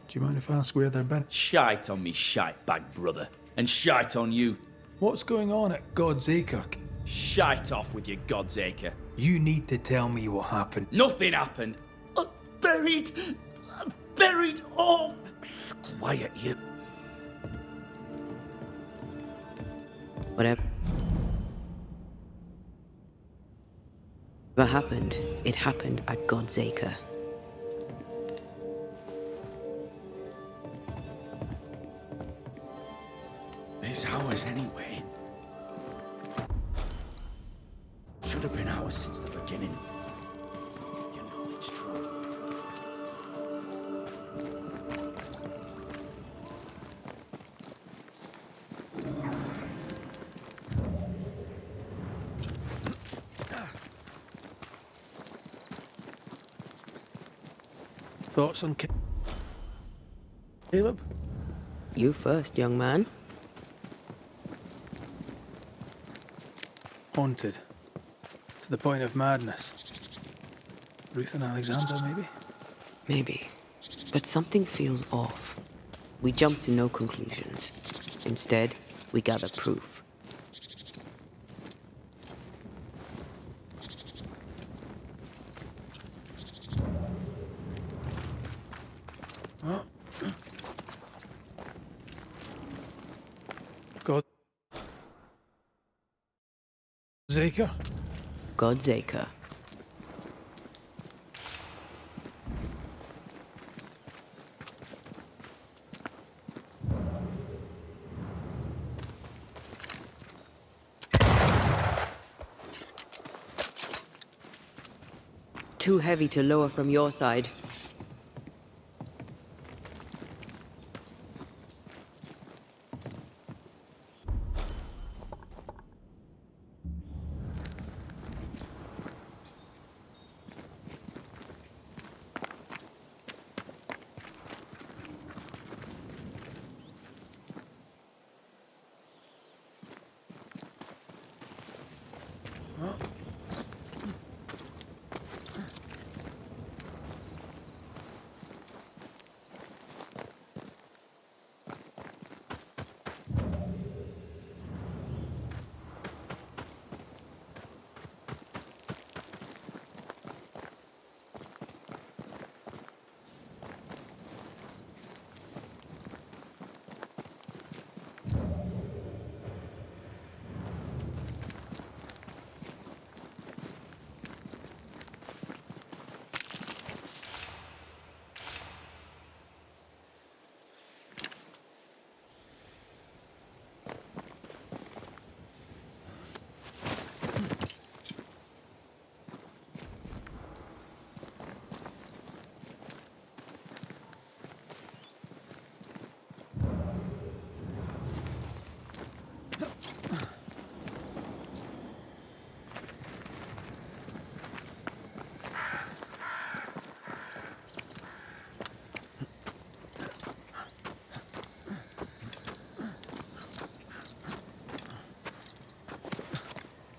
Do you mind if I ask where they're been? Shite on me shite bag brother, and shite on you. What's going on at God's Acre? Shite off with your God's acre. You need to tell me what happened. Nothing happened. Buried. Buried. Oh, quiet you. Whatever happened, it happened at God's Acre. It's ours anyway. Should have been ours since the beginning. You know it's true. Thoughts on Caleb? You first, young man. Haunted. To the point of madness. Ruth and Alexander, maybe? Maybe. But something feels off. We jump to no conclusions. Instead, we gather proof. Oh. God. Acre? God's acre. Too heavy to lower from your side.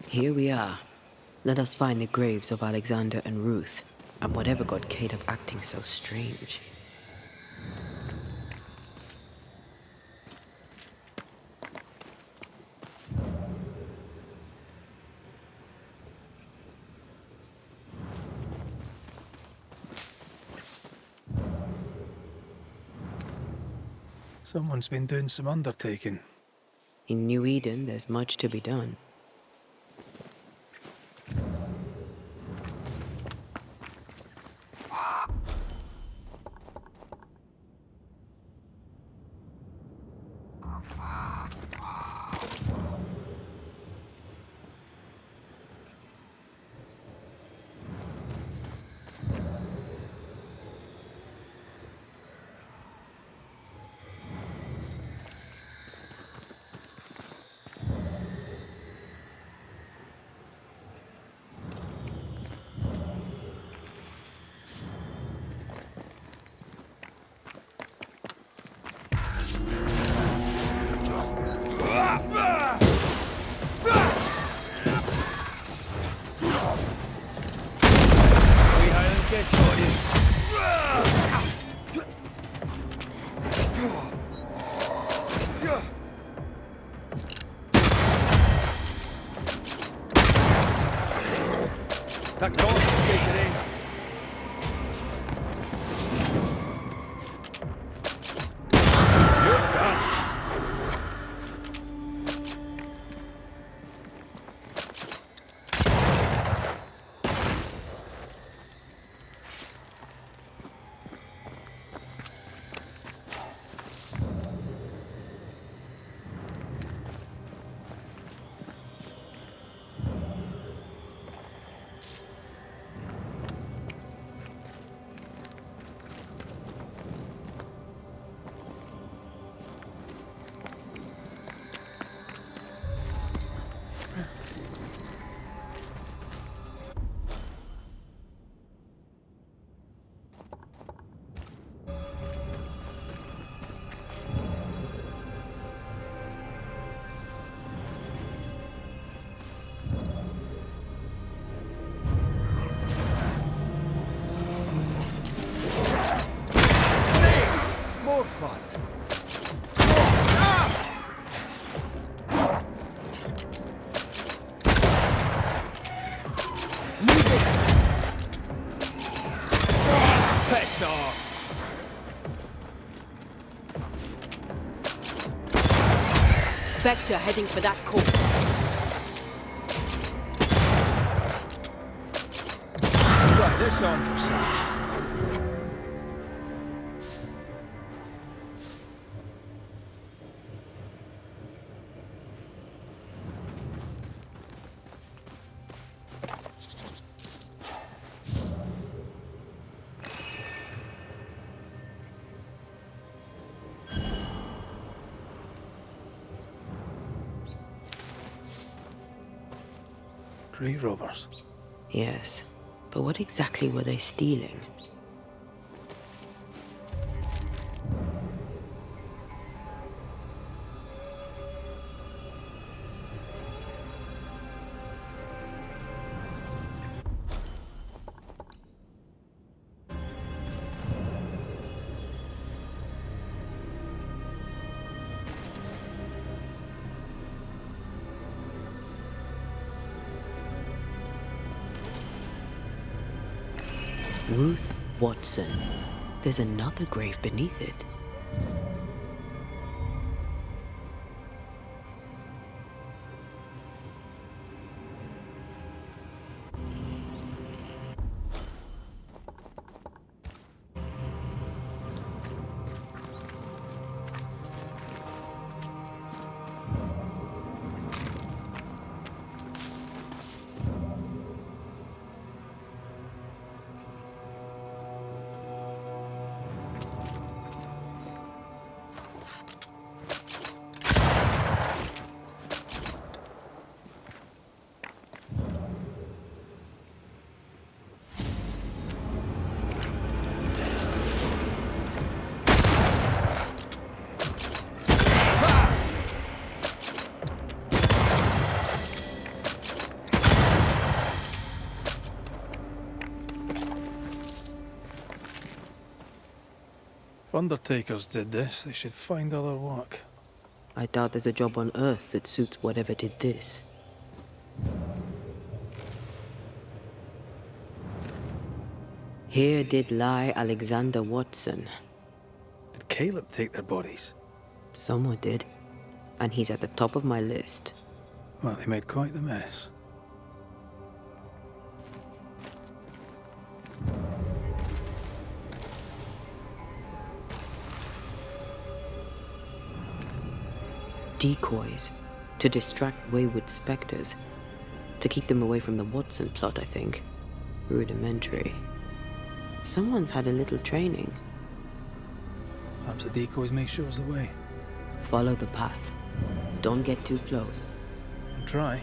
Here we are. Let us find the graves of Alexander and Ruth, and whatever got Caleb acting so strange. Someone's been doing some undertaking. In New Eden, there's much to be done. That cord should take it in. You're done. this off. Spectre heading for that corpse. Try this on for size. Grave robbers. Yes, but what exactly were they stealing? Ruth Watson. There's another grave beneath it. If undertakers did this, they should find other work. I doubt there's a job on Earth that suits whatever did this. Here did lie Alexander Watson. Did Caleb take their bodies? Someone did. And he's at the top of my list. Well, they made quite the mess. Decoys. To distract wayward specters. To keep them away from the Watson plot, I think. Rudimentary. Someone's had a little training. Perhaps the decoys may show us the way. Follow the path. Don't get too close. I'll try.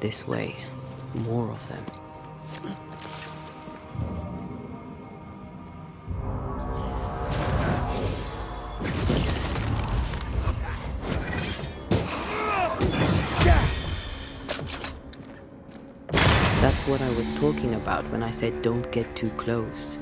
This way. More of them. That's what I was talking about when I said don't get too close.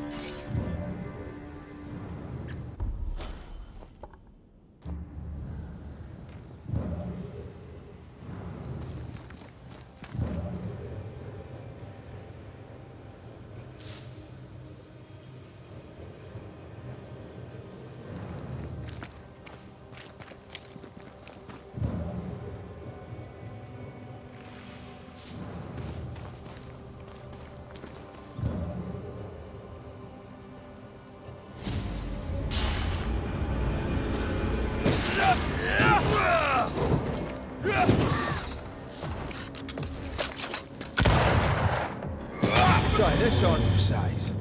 Try this on for size.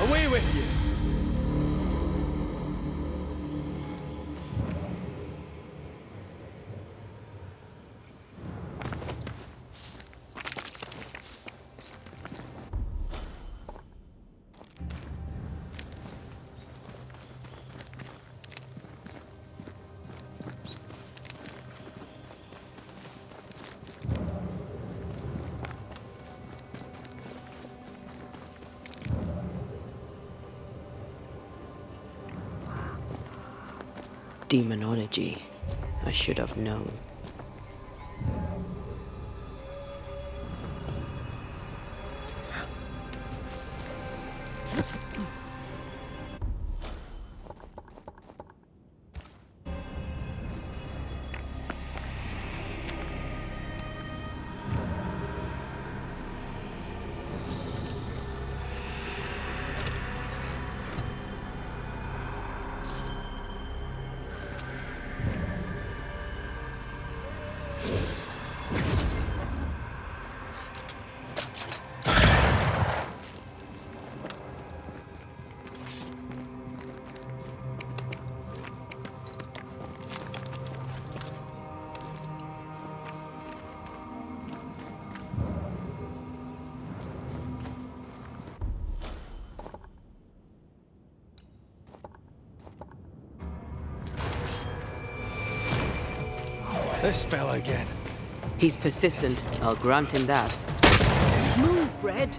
Away with you! Demonology. I should have known. This fella again. He's persistent, I'll grant him that. Move, Red.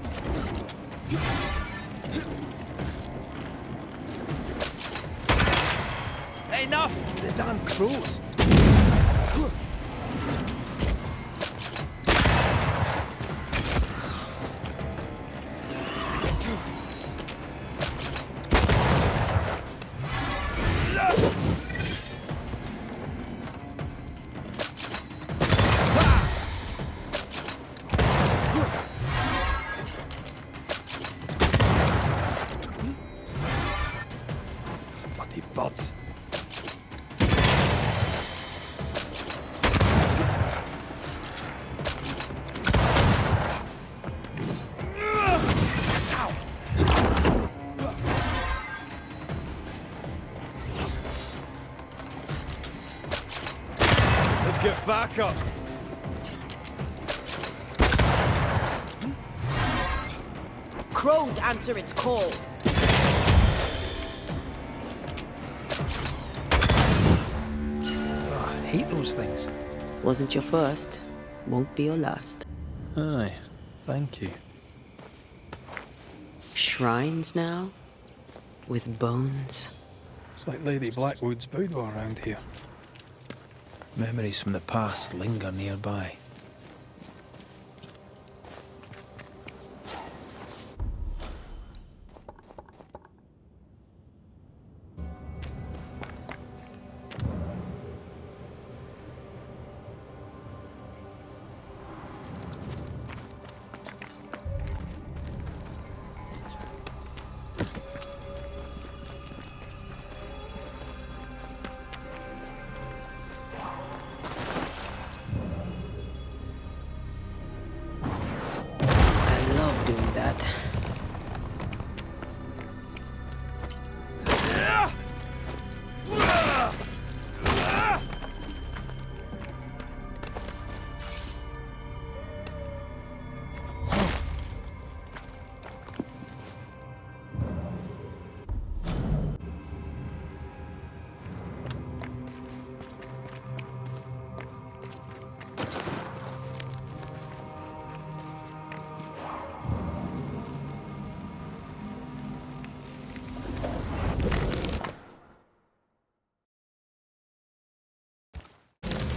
Enough! The damn crows. Bloody buds. Get back up! Crows answer its call. Oh, I hate those things. Wasn't your first, won't be your last. Aye, thank you. Shrines now? With bones? It's like Lady Blackwood's boudoir around here. Memories from the past linger nearby.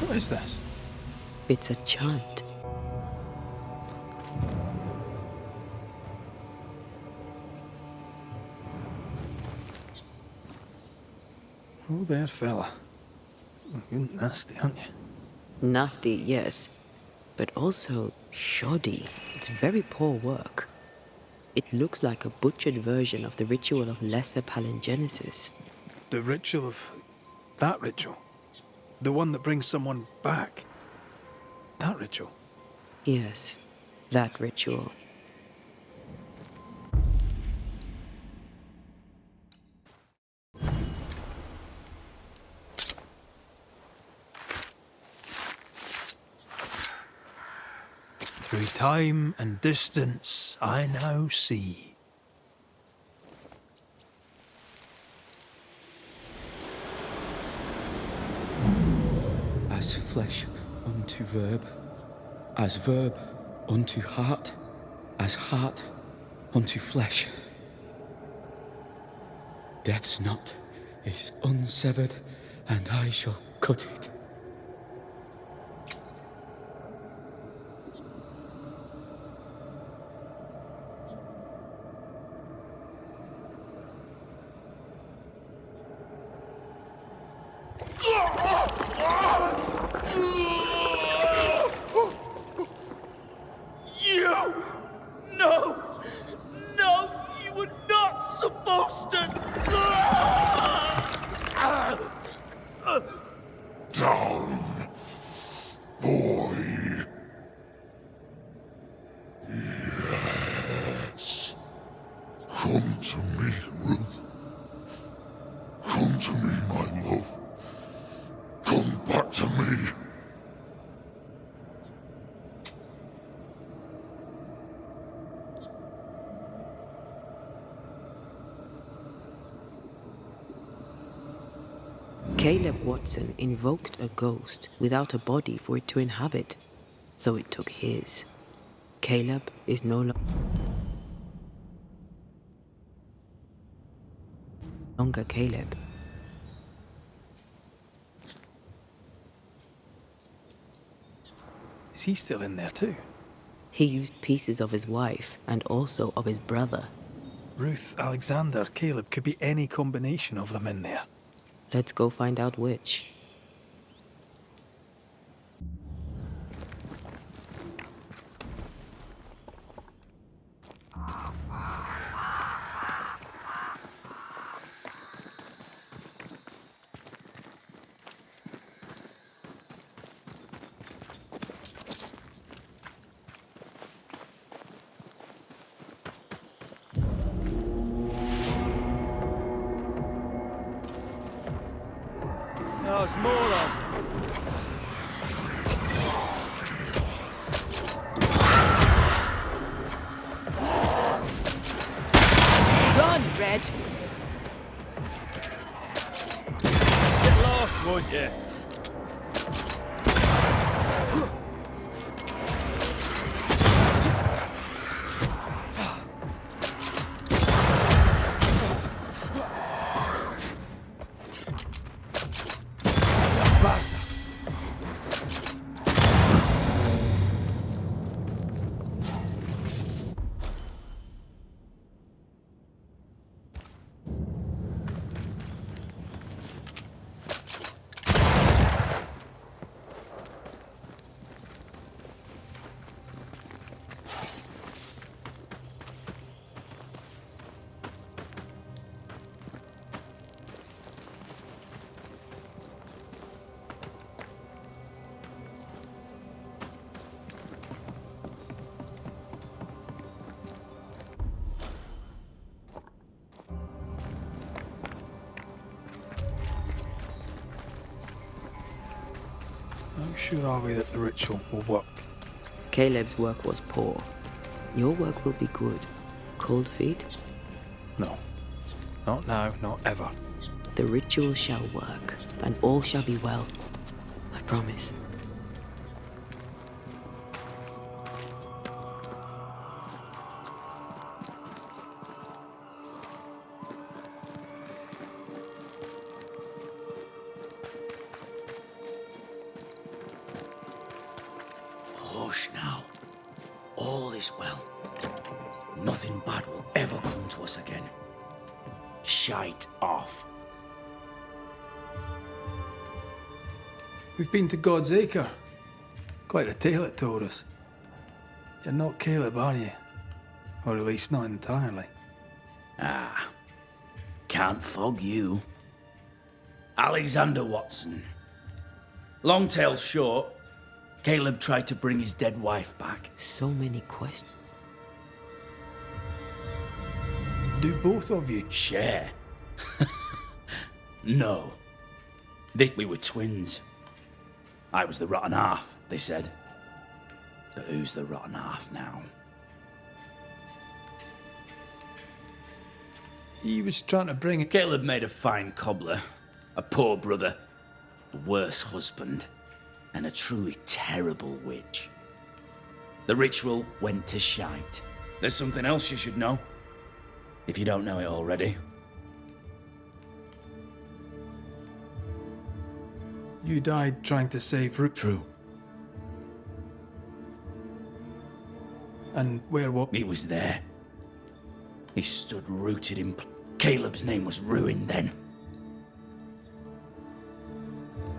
What is this? It's a chant. Oh, there, fella. You're nasty, aren't you? Nasty, yes, but also shoddy. It's very poor work. It looks like a butchered version of the ritual of Lesser Palingenesis. The ritual of... that ritual? The one that brings someone back? That ritual? Yes, that ritual. Through time and distance, I now see. As flesh unto verb, as verb unto heart, as heart unto flesh. Death's knot is unsevered, and I shall cut it. Caleb Watson invoked a ghost without a body for it to inhabit, so it took his. Caleb is no longer Caleb. Is he still in there too? He used pieces of his wife and also of his brother. Ruth, Alexander, Caleb, could be any combination of them in there. Let's go find out which. There's more of them. Run, Red! Get lost, won't you? How sure are we that the ritual will work? Caleb's work was poor. Your work will be good. Cold feet? No. Not now, not ever. The ritual shall work, and all shall be well. I promise. Hush now. All is well. Nothing bad will ever come to us again. Shite off. We've been to God's Acre. Quite a tale it told us. You're not Caleb, are you? Or at least not entirely. Ah, can't fog you. Alexander Watson. Long tale short, Caleb tried to bring his dead wife back. So many questions. Do both of you share? No. We were twins. I was the rotten half, they said. But who's the rotten half now? He was trying to bring it. Caleb made a fine cobbler, a poor brother, a worse husband, and a truly terrible witch. The ritual went to shite. There's something else you should know, if you don't know it already. You died trying to save Ruth. True. And where what? He was there. He stood rooted in... Caleb's name was ruined then.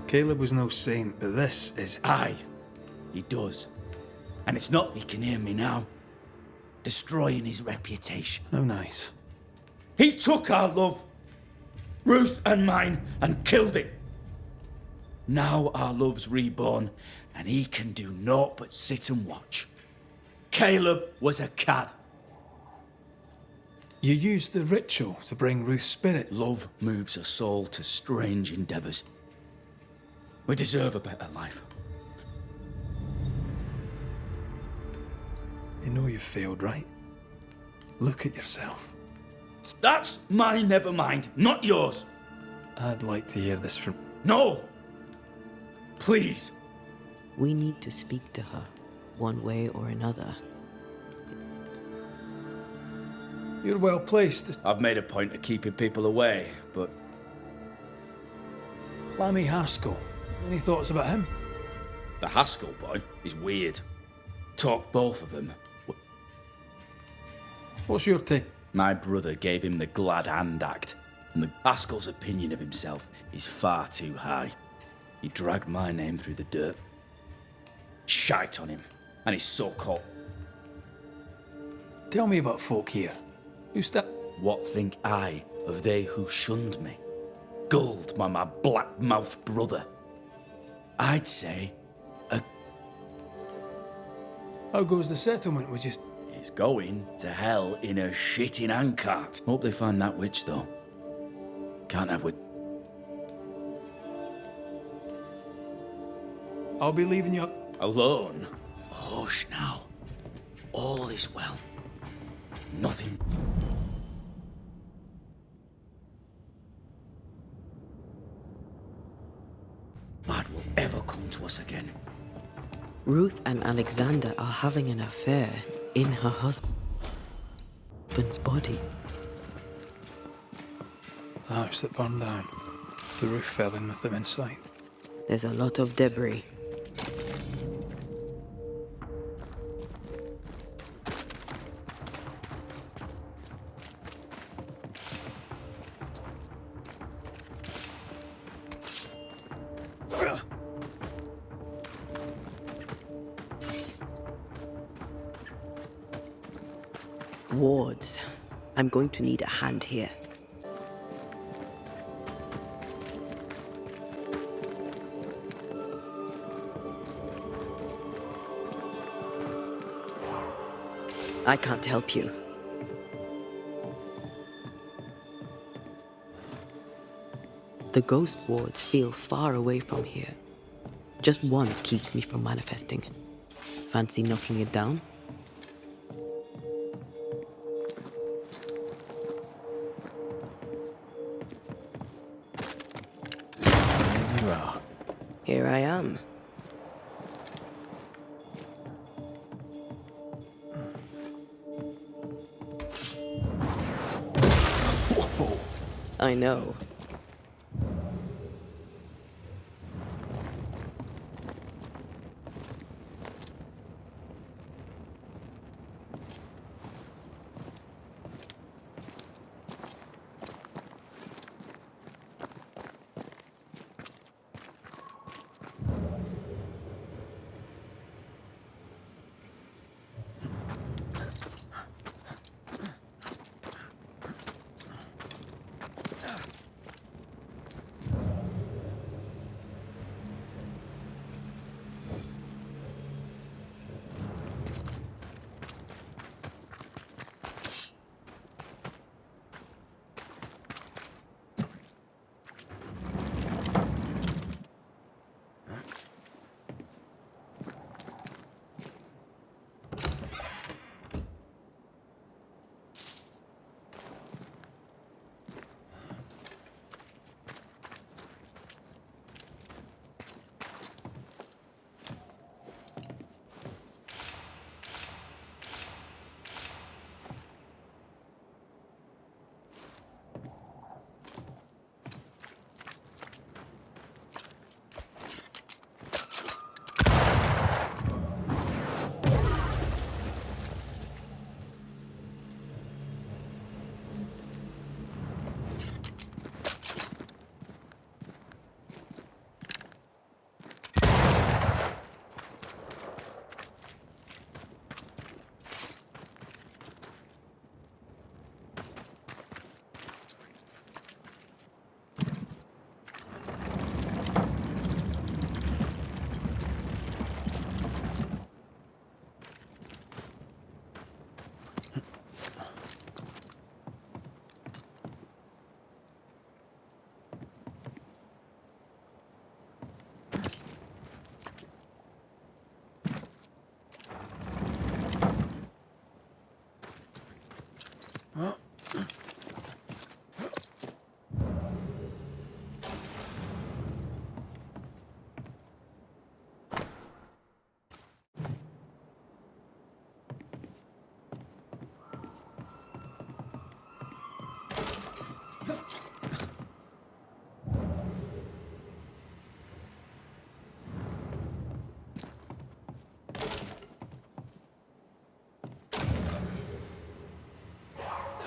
Caleb was no saint, but this is... Aye, he does. And it's not he can hear me now. Destroying his reputation. How nice. He took our love, Ruth and mine, and killed it. Now our love's reborn, and he can do naught but sit and watch. Caleb was a cad. You used the ritual to bring Ruth's spirit. Love moves a soul to strange endeavours. We deserve a better life. You know you've failed, right? Look at yourself. That's my never mind, not yours. I'd like to hear this from... No! Please. We need to speak to her, one way or another. You're well placed. I've made a point of keeping people away, but... Lammy Haskell. Any thoughts about him? The Haskell boy is weird. Talk both of them. What's your take? My brother gave him the glad hand act, and the Haskell's opinion of himself is far too high. He dragged my name through the dirt. Shite on him, and his so-called... Tell me about folk here. Who's that? What think I of they who shunned me? Gulled by my black-mouthed brother. I'd say How goes the settlement? We just... It's going to hell in a shitting handcart. Hope they find that witch, though. Can't have witch... I'll be leaving you... Alone? Hush now. All is well. Nothing... bad will ever come to us again. Ruth and Alexander are having an affair in her husband's body. The house that burned down. The roof fell in with them inside. There's a lot of debris. Wards. I'm going to need a hand here. I can't help you. The ghost wards feel far away from here. Just one keeps me from manifesting. Fancy knocking it down? There you are. Here I am. Whoa. I know.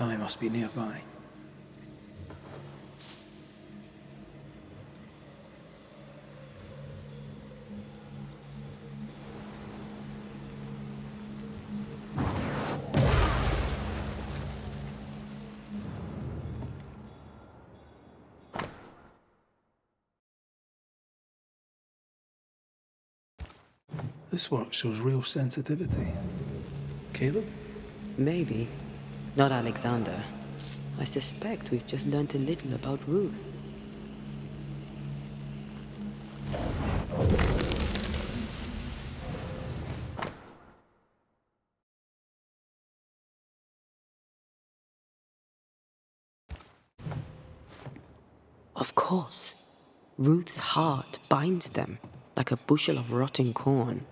Prigami must be nearby. This work shows real sensitivity. Caleb? Maybe. Not Alexander. I suspect we've just learnt a little about Ruth. Of course. Ruth's heart binds them like a bushel of rotting corn.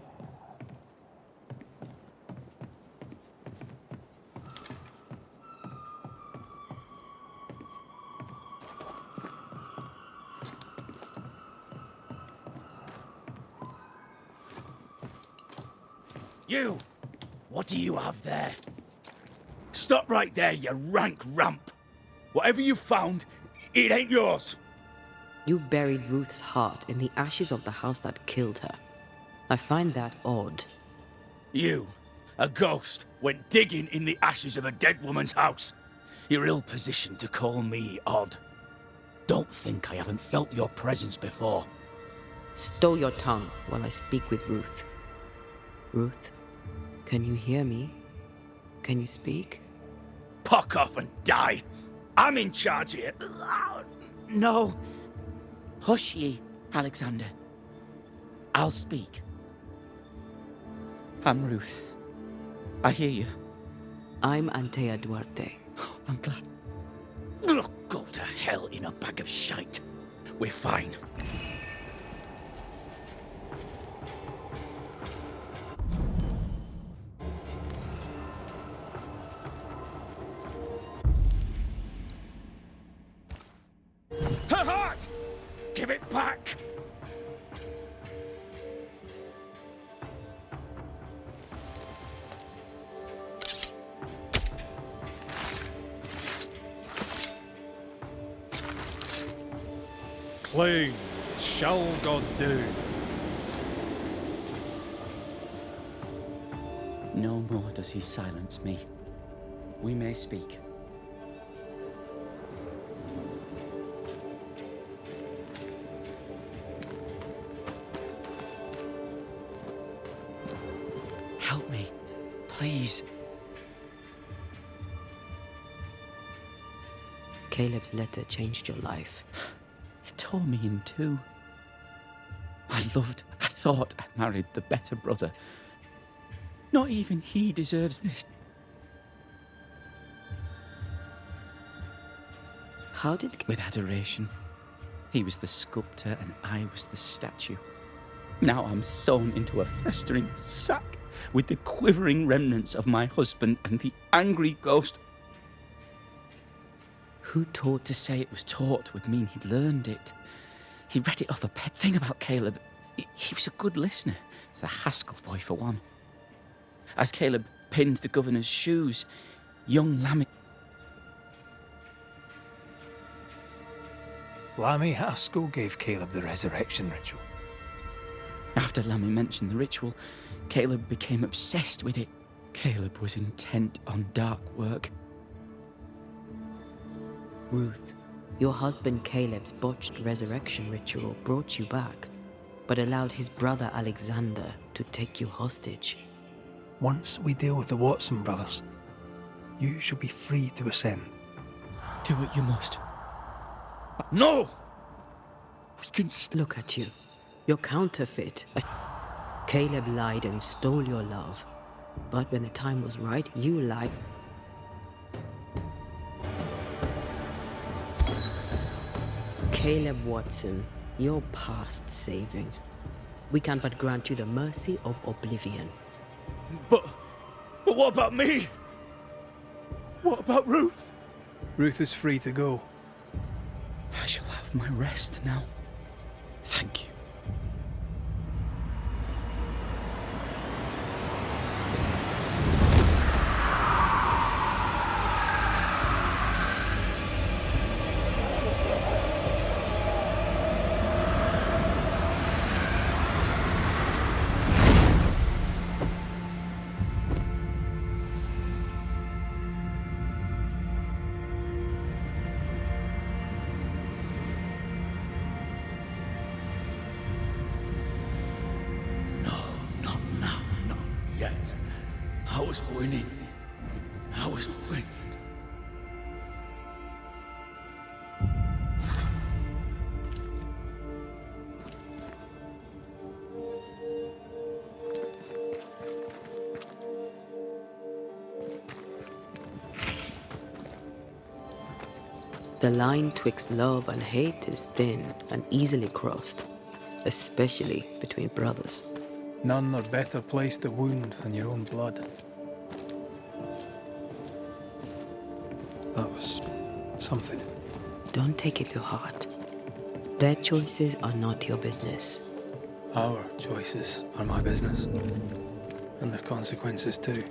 You! What do you have there? Stop right there, you rank ramp! Whatever you found, it ain't yours! You buried Ruth's heart in the ashes of the house that killed her. I find that odd. You, a ghost, went digging in the ashes of a dead woman's house. You're ill-positioned to call me odd. Don't think I haven't felt your presence before. Stow your tongue while I speak with Ruth. Ruth, can you hear me? Can you speak? Pock off and die! I'm in charge here. No. Hush ye, Alexander. I'll speak. I'm Ruth. I hear you. I'm Antea Duarte. I'm glad. Go to hell in a bag of shite. We're fine. Her heart! Give it back! Clean shall God do. No more does he silence me. We may speak. Help me, please. Caleb's letter changed your life. It tore me in two. I thought I married the better brother. Not even he deserves this. How did... With adoration. He was the sculptor and I was the statue. Now I'm sewn into a festering sack with the quivering remnants of my husband and the angry ghost. Who taught? To say it was taught would mean he'd learned it. He read it off a pet. Thing about Caleb, he was a good listener. The Haskell boy for one. As Caleb pinned the governor's shoes, young Lammy... Lammy Haskell gave Caleb the resurrection ritual. After Lammy mentioned the ritual, Caleb became obsessed with it. Caleb was intent on dark work. Ruth, your husband Caleb's botched resurrection ritual brought you back, but allowed his brother Alexander to take you hostage. Once we deal with the Watson brothers, you shall be free to ascend. Do what you must. No! We can look at you. You're counterfeit. Caleb lied and stole your love. But when the time was right, you lied. Caleb Watson, you're past saving. We can but grant you the mercy of oblivion. But what about me? What about Ruth? Ruth is free to go. I shall have my rest now. Thank you. winning. I was winning. The line twixt love and hate is thin and easily crossed, especially between brothers. None are better placed to wound than your own blood. That was something. Don't take it to heart. Their choices are not your business. Our choices are my business. And their consequences too.